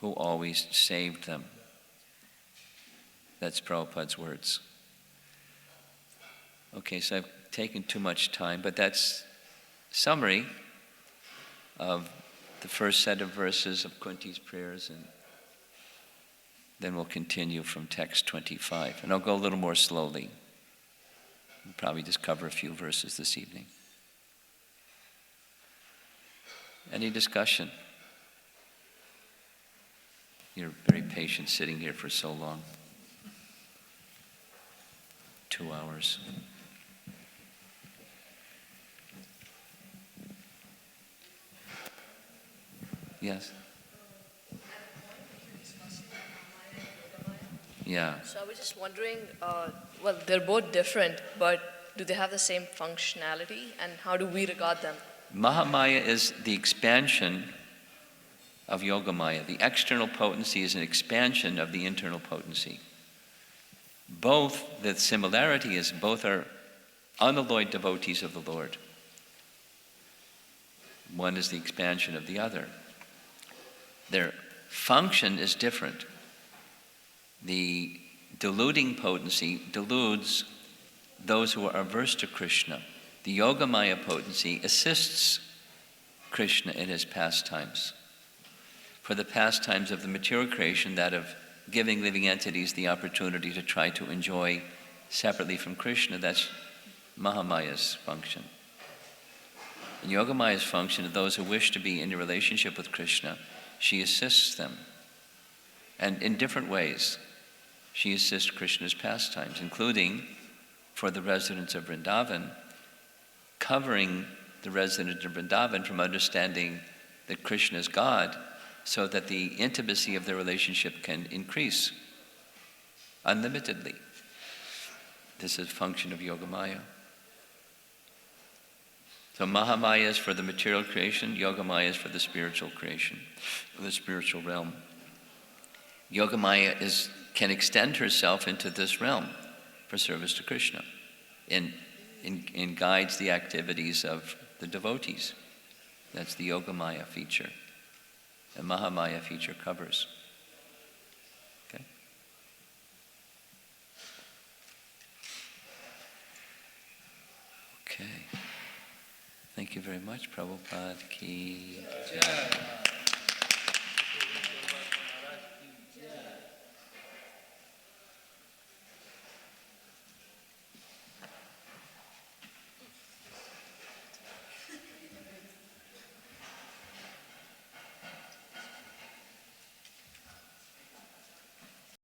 who always saved them. That's Prabhupada's words. Okay, so I've taken too much time, but that's summary of the first set of verses of Kunti's prayers, and then we'll continue from text 25. And I'll go a little more slowly. We'll probably just cover a few verses this evening. Any discussion? You're very patient sitting here for so long. 2 hours. Yes? Yeah. So I was just wondering, well, they're both different, but do they have the same functionality, and how do we regard them? Mahamaya is the expansion of Yogamaya. The external potency is an expansion of the internal potency. Both, the similarity is both are unalloyed devotees of the Lord. One is the expansion of the other. Their function is different. The deluding potency deludes those who are averse to Krishna. The Yogamaya potency assists Krishna in his pastimes. For the pastimes of the material creation, that of giving living entities the opportunity to try to enjoy separately from Krishna, that's Mahamaya's function. And Yogamaya's function of those who wish to be in a relationship with Krishna, she assists them. And in different ways, she assists Krishna's pastimes, including for the residents of Vrindavan, covering the residents of Vrindavan from understanding that Krishna is God, so that the intimacy of the relationship can increase unlimitedly. This is a function of Yogamaya. So Mahamaya is for the material creation, Yogamaya is for the spiritual creation, for the spiritual realm. Yogamaya can extend herself into this realm for service to Krishna and guides the activities of the devotees. That's the Yogamaya feature. The Mahamaya feature covers. Okay? Okay. Thank you very much, Prabhupada Ki Jai.